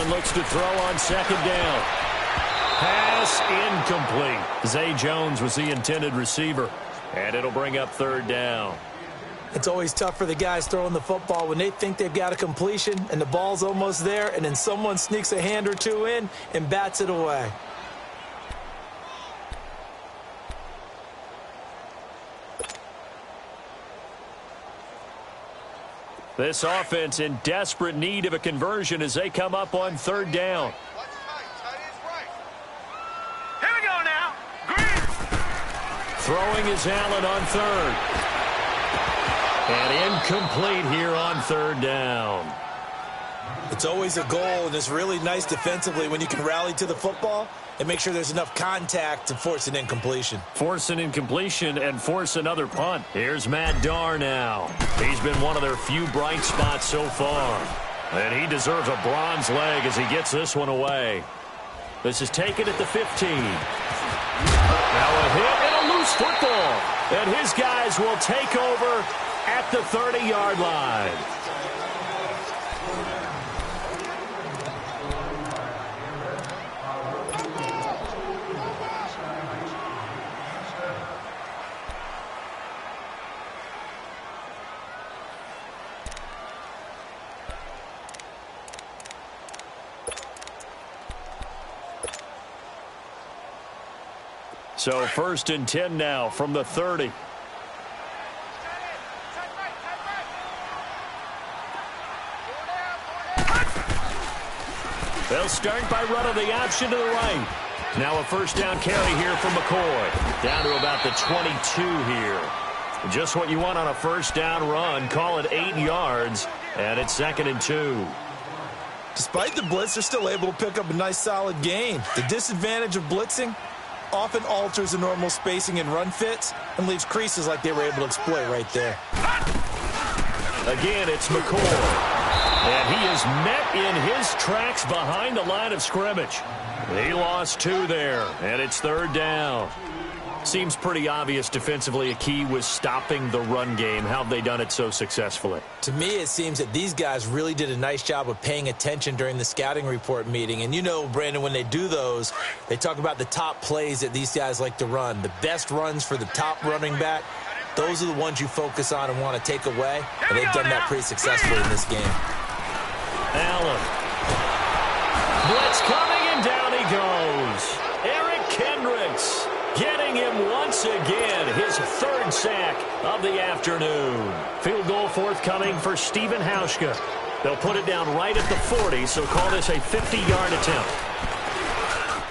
Looks to throw on 2nd down. Pass incomplete. Zay Jones was the intended receiver, and it'll bring up 3rd down. It's always tough for the guys throwing the football when they think they've got a completion and the ball's almost there, and then someone sneaks a hand or 2 in and bats it away. This offense in desperate need of a conversion as they come up on third down. Here we go now. Green. Throwing is Allen on third. And incomplete here on third down. It's always a goal, and it's really nice defensively when you can rally to the football and make sure there's enough contact to force an incompletion. Force an incompletion and force another punt. Here's Matt Darr now. He's been one of their few bright spots so far. And he deserves a bronze leg as he gets this one away. This is taken at the 15. Now a hit and a loose football. And his guys will take over at the 30-yard line. So 1st and 10 now from the 30. They'll start by running the option to the right. Now a first down carry here from McCoy. Down to about the 22 here. Just what you want on a first down run. Call it 8 yards. And it's 2nd and 2. Despite the blitz, they're still able to pick up a nice solid gain. The disadvantage of blitzing often alters the normal spacing and run fits and leaves creases like they were able to exploit right there. Again, it's McCoy. And he is met in his tracks behind the line of scrimmage. He lost 2 there, and it's 3rd down. Seems pretty obvious defensively a key was stopping the run game. How have they done it so successfully? To me, it seems that these guys really did a nice job of paying attention during the scouting report meeting. And you know, Brandon, when they do those, they talk about the top plays that these guys like to run. The best runs for the top running back, those are the ones you focus on and want to take away. And they've done that pretty successfully in this game. Allen. Blitz coming, and down he goes. Eric Kendricks getting him once again, his 3rd sack of the afternoon. Field goal forthcoming for Stephen Hauschka. They'll put it down right at the 40, so call this a 50-yard attempt.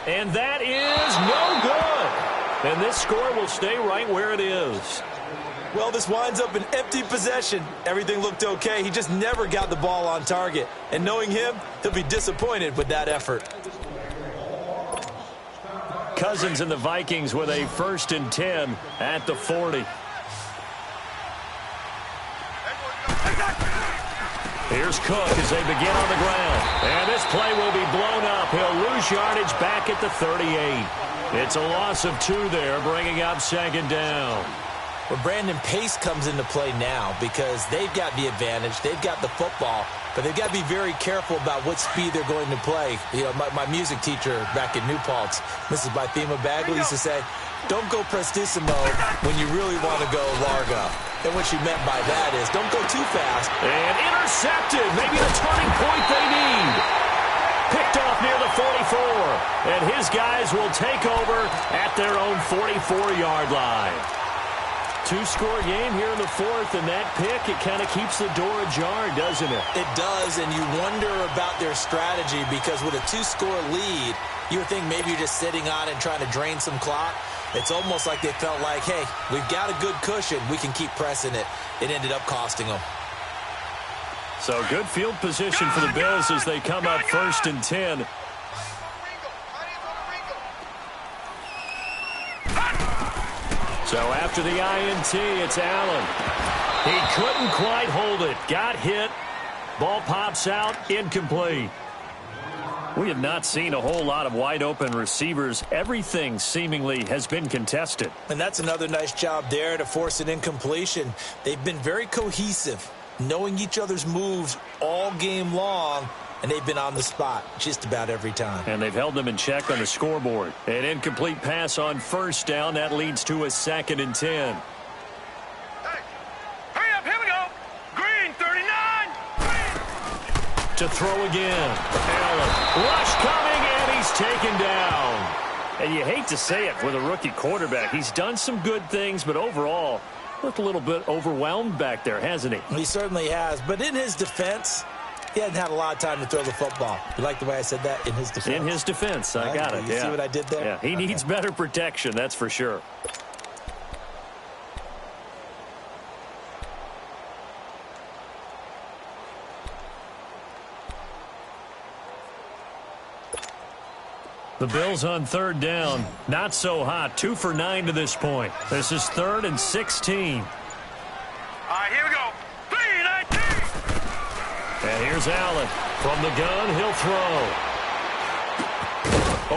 And that is no good. And this score will stay right where it is. Well, this winds up an empty possession. Everything looked okay. He just never got the ball on target. And knowing him, he'll be disappointed with that effort. Cousins and the Vikings with a 1st and 10 at the 40. Here's Cook as they begin on the ground. And this play will be blown up. He'll lose yardage back at the 38. It's a loss of 2 there, bringing up 2nd down. Well, Brandon, pace comes into play now because they've got the advantage. They've got the football, but they've got to be very careful about what speed they're going to play. You know, my music teacher back in New Paltz, Mrs. Bythema Bagley, used to say, don't go prestissimo when you really want to go largo. And what she meant by that is don't go too fast. And intercepted, maybe the turning point they need. Picked off near the 44. And his guys will take over at their own 44-yard line. 2-score game here in the 4th, and that pick, it kind of keeps the door ajar, doesn't it? It does, and you wonder about their strategy because with a 2-score lead, you would think maybe you're just sitting on it and trying to drain some clock. It's almost like they felt like, hey, we've got a good cushion. We can keep pressing it. It ended up costing them. So good field position for the Bills as they come up 1st and 10. So after the INT, it's Allen. He couldn't quite hold it. Got hit. Ball pops out. Incomplete. We have not seen a whole lot of wide-open receivers. Everything seemingly has been contested. And that's another nice job there to force an incompletion. They've been very cohesive, knowing each other's moves all game long, and they've been on the spot just about every time. And they've held them in check on the scoreboard. An incomplete pass on 1st down. That leads to a 2nd and 10. Hey, hurry up, here we go. Green, 39. Green. To throw again. Allen. Rush coming, and he's taken down. And you hate to say it with a rookie quarterback. He's done some good things, but overall, Looked a little bit overwhelmed back there, hasn't he? He certainly has. But in his defense, he hasn't had a lot of time to throw the football. You like the way I said that? In his defense? In his defense. I got it. You see what I did there? Yeah, he needs better protection, that's for sure. The Bills on third down. Not so hot. 2 for 9 to this point. This is 3rd and 16. All right, here we go. 3-19. And here's Allen. From the gun, he'll throw.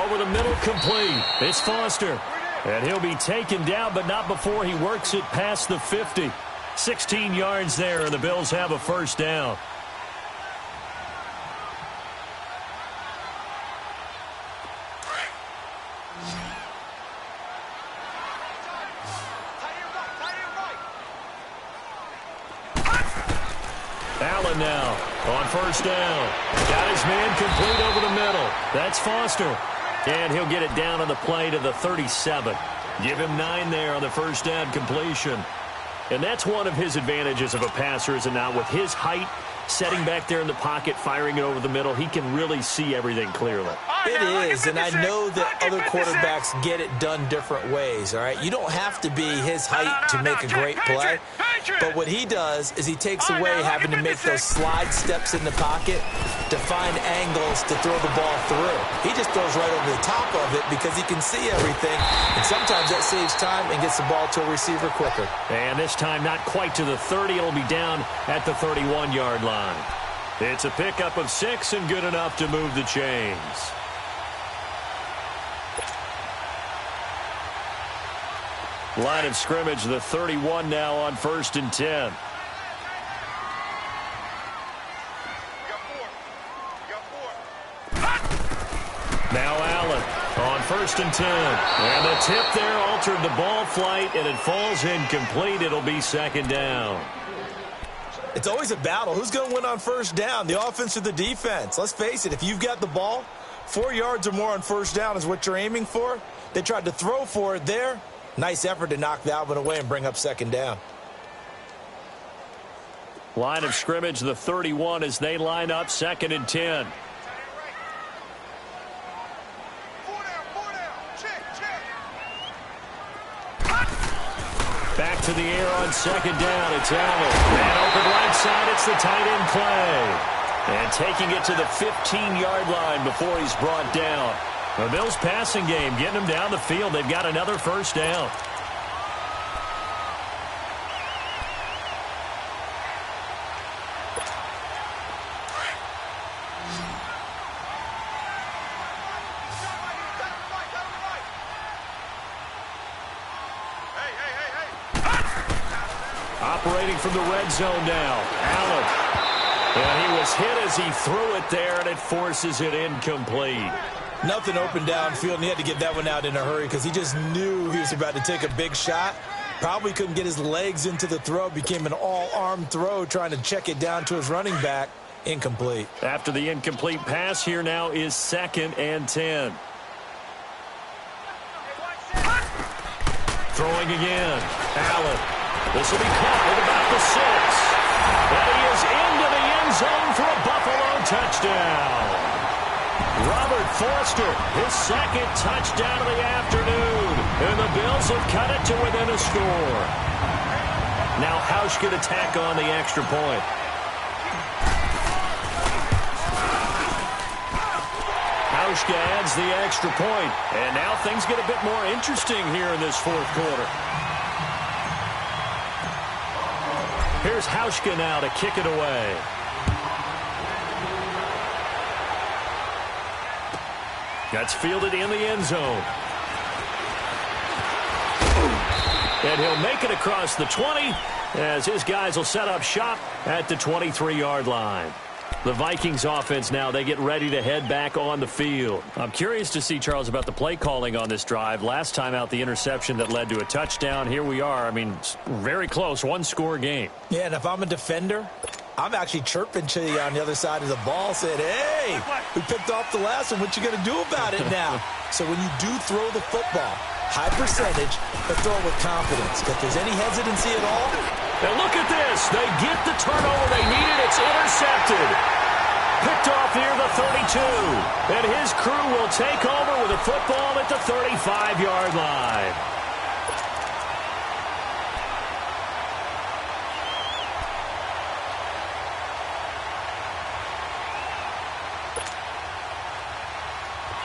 Over the middle, complete. It's Foster. And he'll be taken down, but not before he works it past the 50. 16 yards there, and the Bills have a first down. Allen now on first down. Got his man complete over the middle. That's Foster. And he'll get it down on the play to the 37. Give him 9 there on the first down completion. And that's one of his advantages of a passer, is it not? With his height, setting back there in the pocket, firing it over the middle, he can really see everything clearly. It is, and I know that other quarterbacks get it done different ways, all right? You don't have to be his height to make a great play, but what he does is he takes away having to make those slide steps in the pocket to find angles to throw the ball through. He just throws right over the top of it because he can see everything, and sometimes that saves time and gets the ball to a receiver quicker. And this time not quite to the 30. It'll be down at the 31-yard line. It's a pickup of 6 and good enough to move the chains. Line of scrimmage, the 31 now on 1st and 10. Now Allen on 1st and 10. And the tip there altered the ball flight, and it falls incomplete. It'll be 2nd down. It's always a battle. Who's going to win on first down, the offense or the defense? Let's face it, if you've got the ball, 4 yards or more on first down is what you're aiming for. They tried to throw for it there. Nice effort to knock that one away and bring up 2nd down. Line of scrimmage, the 31 as they line up 2nd and 10. Back to the air on 2nd down. It's Allen. And open right side, it's the tight end play. And taking it to the 15-yard line before he's brought down. The Bills passing game, getting them down the field. They've got another first down. Operating from the red zone now. Allen. And he was hit as he threw it there, and it forces it incomplete. Nothing open downfield, and he had to get that one out in a hurry because he just knew he was about to take a big shot. Probably couldn't get his legs into the throw. Became an all-arm throw trying to check it down to his running back. Incomplete. After the incomplete pass, here now is 2nd and 10. Throwing again. Allen. This will be caught at about the 6. And he is into the end zone for a Buffalo touchdown. Robert Foster, his 2nd touchdown of the afternoon. And the Bills have cut it to within a score. Now Hausch could attack on the extra point. Hausch adds the extra point. And now things get a bit more interesting here in this 4th quarter. Here's Hauschka now to kick it away. That's fielded in the end zone. And he'll make it across the 20 as his guys will set up shop at the 23-yard line. The Vikings offense now, they get ready to head back on the field. I'm curious to see, Charles, about the play calling on this drive. Last time out, the interception that led to a touchdown. Here we are. I mean, very close, 1-score game. Yeah, and if I'm a defender, I'm actually chirping to you on the other side of the ball, saying, hey, we picked off the last one. What you going to do about it now? So when you do throw the football, High percentage, but throw with confidence. If there's any hesitancy at all. And look at this. They get the turnover they needed. It's intercepted. Picked off near the 32. And his crew will take over with a football at the 35-yard line.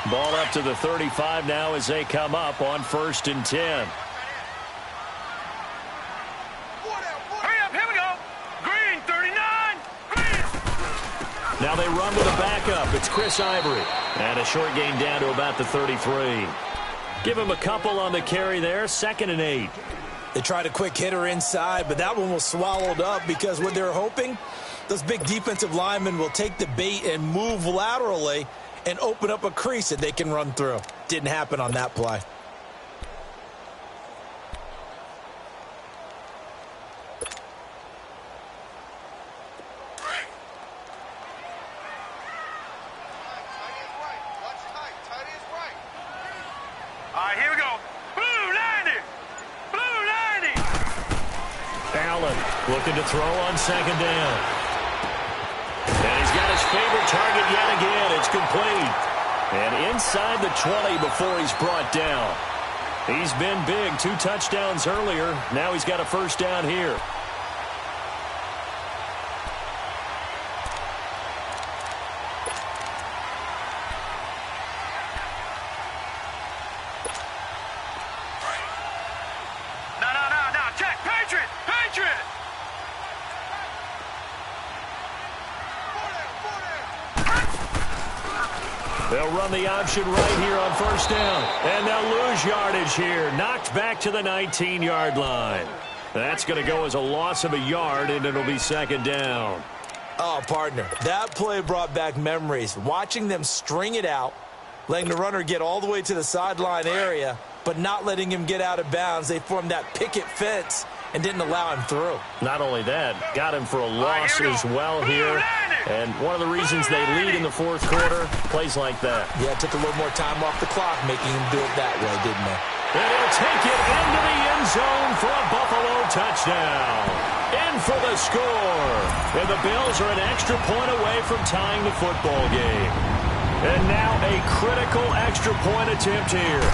Ball up to the 35 now as they come up on 1st and 10. Hurry up, here we go. Green, 39. Green. Now they run with a backup. It's Chris Ivory. And a short gain down to about the 33. Give him a couple on the carry there. 2nd and 8. They tried a quick hitter inside, but that one was swallowed up because what they're hoping, those big defensive linemen will take the bait and move laterally and open up a crease that they can run through. Didn't happen on that play. All right, here we go. Blue 90. Blue 90. Allen looking to throw on 2nd down. And he's got his favorite target yet again. It's complete. And inside the 20 before he's brought down. He's been big. 2 touchdowns earlier. Now he's got a 1st down here. No. Check. Patriot. Patriot. They'll run the option right here on 1st down. And they'll lose yardage here. Knocked back to the 19-yard line. That's going to go as a loss of a yard, and it'll be 2nd down. Oh, partner, that play brought back memories. Watching them string it out, letting the runner get all the way to the sideline area, but not letting him get out of bounds. They formed that picket fence and didn't allow him through. Not only that, got him for a loss as well here. And one of the reasons they lead in the 4th quarter, plays like that. Yeah, it took a little more time off the clock, making him do it that way, didn't they? And he'll take it into the end zone for a Buffalo touchdown. In for the score. And the Bills are an extra point away from tying the football game. And now a critical extra point attempt here.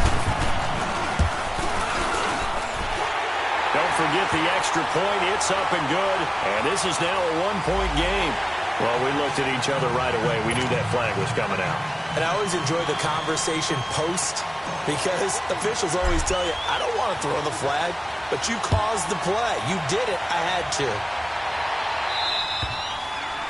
Don't forget the extra point. It's up and good. And this is now a 1-point game. Well, we looked at each other right away. We knew that flag was coming out. And I always enjoy the conversation post because officials always tell you, I don't want to throw the flag, but you caused the play. You did it. I had to.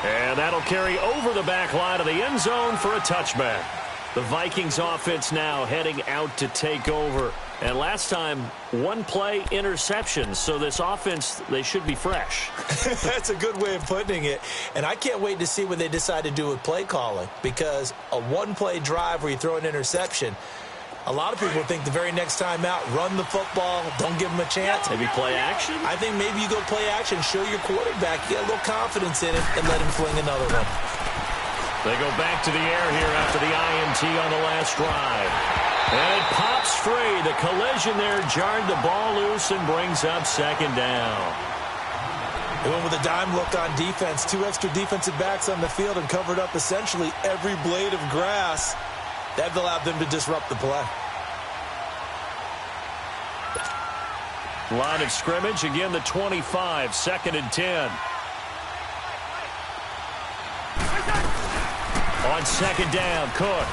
And that'll carry over the back line of the end zone for a touchback. The Vikings offense now heading out to take over. And last time, 1-play interception. So this offense, they should be fresh. That's a good way of putting it. And I can't wait to see what they decide to do with play calling. Because a 1-play drive where you throw an interception, a lot of people think the very next time out, run the football, don't give them a chance. Maybe play action? I think maybe you go play action, show your quarterback, you get a little confidence in it, and let him fling another one. They go back to the air here after the INT on the last drive. And it pops free. The collision there jarred the ball loose and brings up 2nd down. They went with a dime look on defense. 2 extra defensive backs on the field and covered up essentially every blade of grass. That allowed them to disrupt the play. Line of scrimmage, again the 25, 2nd and 10. On 2nd down, Cook.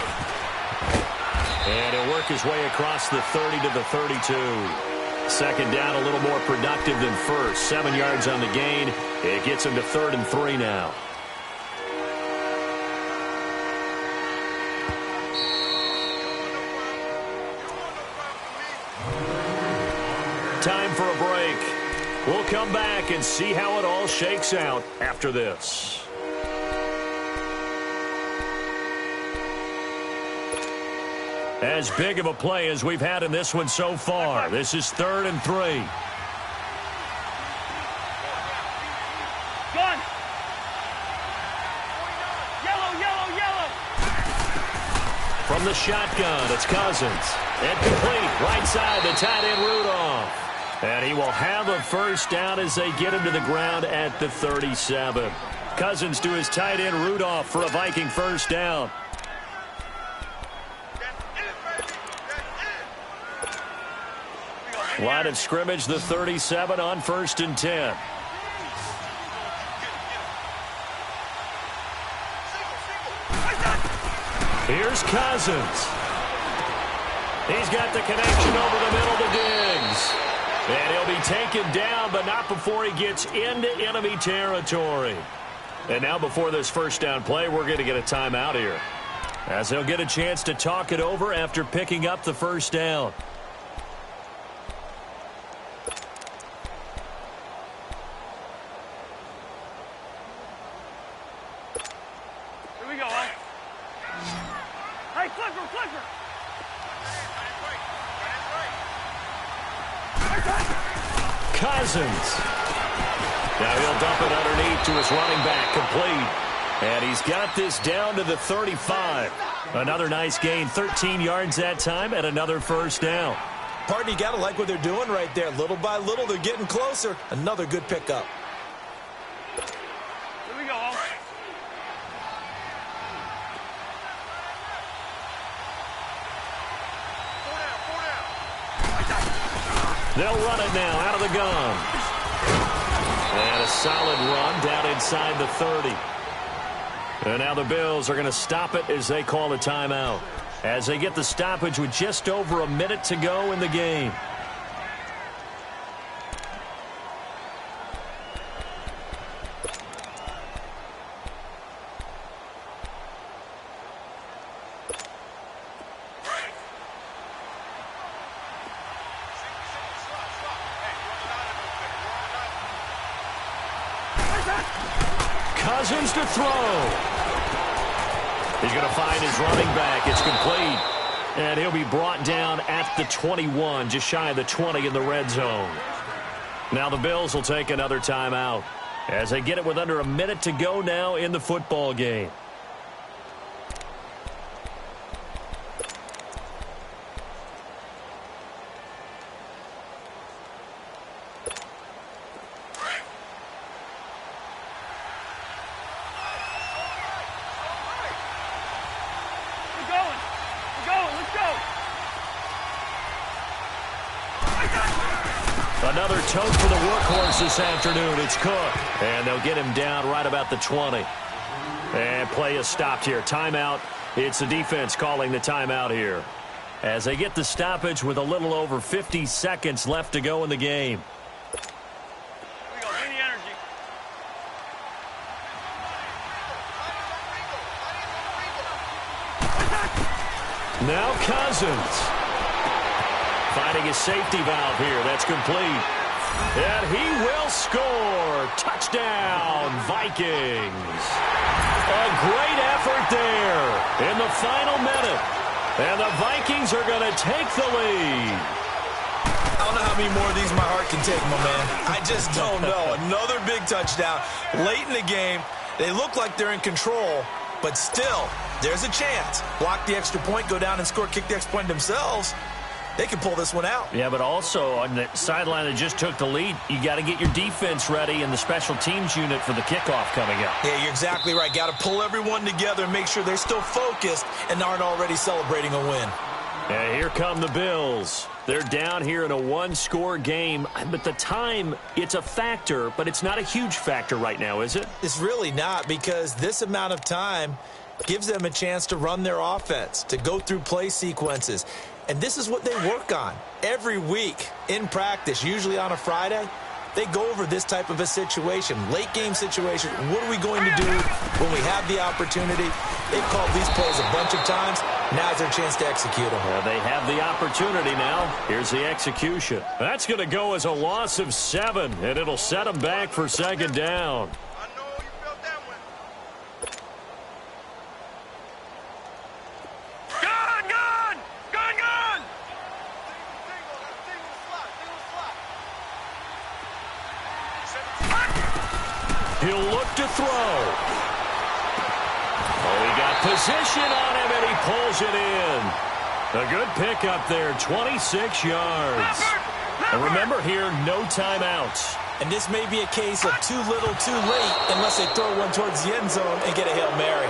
And he'll work his way across the 30 to the 32. 2nd down, a little more productive than first. 7 yards on the gain. It gets him to 3rd and 3 now. Time for a break. We'll come back and see how it all shakes out after this. As big of a play as we've had in this one so far. This is 3rd and 3. Gun. Yellow. From the shotgun, it's Cousins. And complete, right side, the tight end Rudolph. And he will have a first down as they get him to the ground at the 37. Cousins to his tight end Rudolph for a Viking first down. Line of scrimmage, the 37 on 1st and 10. Here's Cousins. He's got the connection over the middle to Diggs. And he'll be taken down, but not before he gets into enemy territory. And now before this first down play, we're going to get a timeout here, as they'll get a chance to talk it over after picking up the first down. Here we go, huh? Hey, flipper, flipper! Cousins. Now he'll dump it underneath to his running back, complete. And he's got this down to the 35. Another nice gain, 13 yards that time, and another first down. Partner, you got to like what they're doing right there. Little by little, they're getting closer. Another good pickup. Here we go, huh? They'll run it now out of the gun. And a solid run down inside the 30. And now the Bills are going to stop it as they call a timeout, as they get the stoppage with just over a minute to go in the game. Cousins to throw. He's going to find his running back. It's complete. And he'll be brought down at the 21, just shy of the 20 in the red zone. Now the Bills will take another timeout as they get it with under a minute to go now in the football game. Another tote for the workhorse this afternoon. It's Cook. And they'll get him down right about the 20. And play is stopped here. Timeout. It's the defense calling the timeout here, as they get the stoppage with a little over 50 seconds left to go in the game. Here we go. Bring the energy. Now Cousins. Finding his safety valve here. That's complete. And he will score. Touchdown, Vikings. A great effort there in the final minute. And the Vikings are going to take the lead. I don't know how many more of these my heart can take, my man. I just don't know. Another big touchdown late in the game. They look like they're in control, but still, there's a chance. Block the extra point, go down and score, kick the extra point themselves. They can pull this one out. Yeah, but also on the sideline that just took the lead, you got to get your defense ready and the special teams unit for the kickoff coming up. Yeah, you're exactly right. Got to pull everyone together and make sure they're still focused and aren't already celebrating a win. And here come the Bills. They're down here in a one-score game, but the time, it's a factor, but it's not a huge factor right now, is it? It's really not, because this amount of time gives them a chance to run their offense, to go through play sequences. And this is what they work on every week in practice, usually on a Friday. They go over this type of a situation, late game situation. What are we going to do when we have the opportunity? They've called these plays a bunch of times. Now's their chance to execute them. Well, they have the opportunity now. Here's the execution. That's going to go as a loss of 7, and it'll set them back for second down. He'll look to throw. he got position on him, and he pulls it in. A good pickup there, 26 yards. And remember here, no timeouts. And this may be a case of too little, too late, unless they throw one towards the end zone and get a Hail Mary.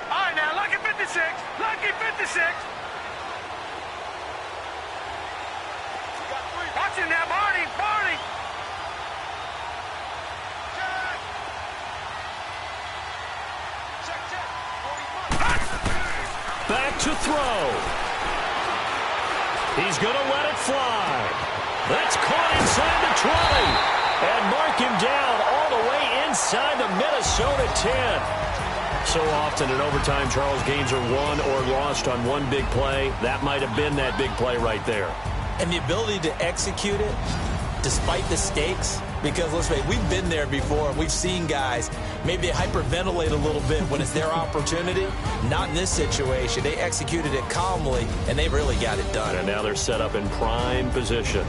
All right, now, lucky 56. Lucky 56. Watch him now, Barney. Barney. Back to throw. He's going to let it fly. That's caught inside the 20. And mark him down all the way inside the Minnesota 10. So often in overtime, Charles, games are won or lost on one big play. That might have been that big play right there. And the ability to execute it despite the stakes, because let's face it, we've been there before. We've seen guys maybe hyperventilate a little bit when it's their opportunity. Not in this situation. They executed it calmly, and they really got it done. And now they're set up in prime position.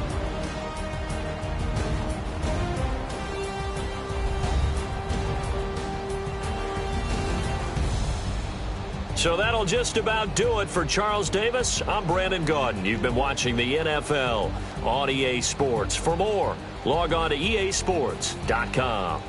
So that'll just about do it for Charles Davis. I'm Brandon Gaudin. You've been watching the NFL on EA Sports. For more, log on to easports.com.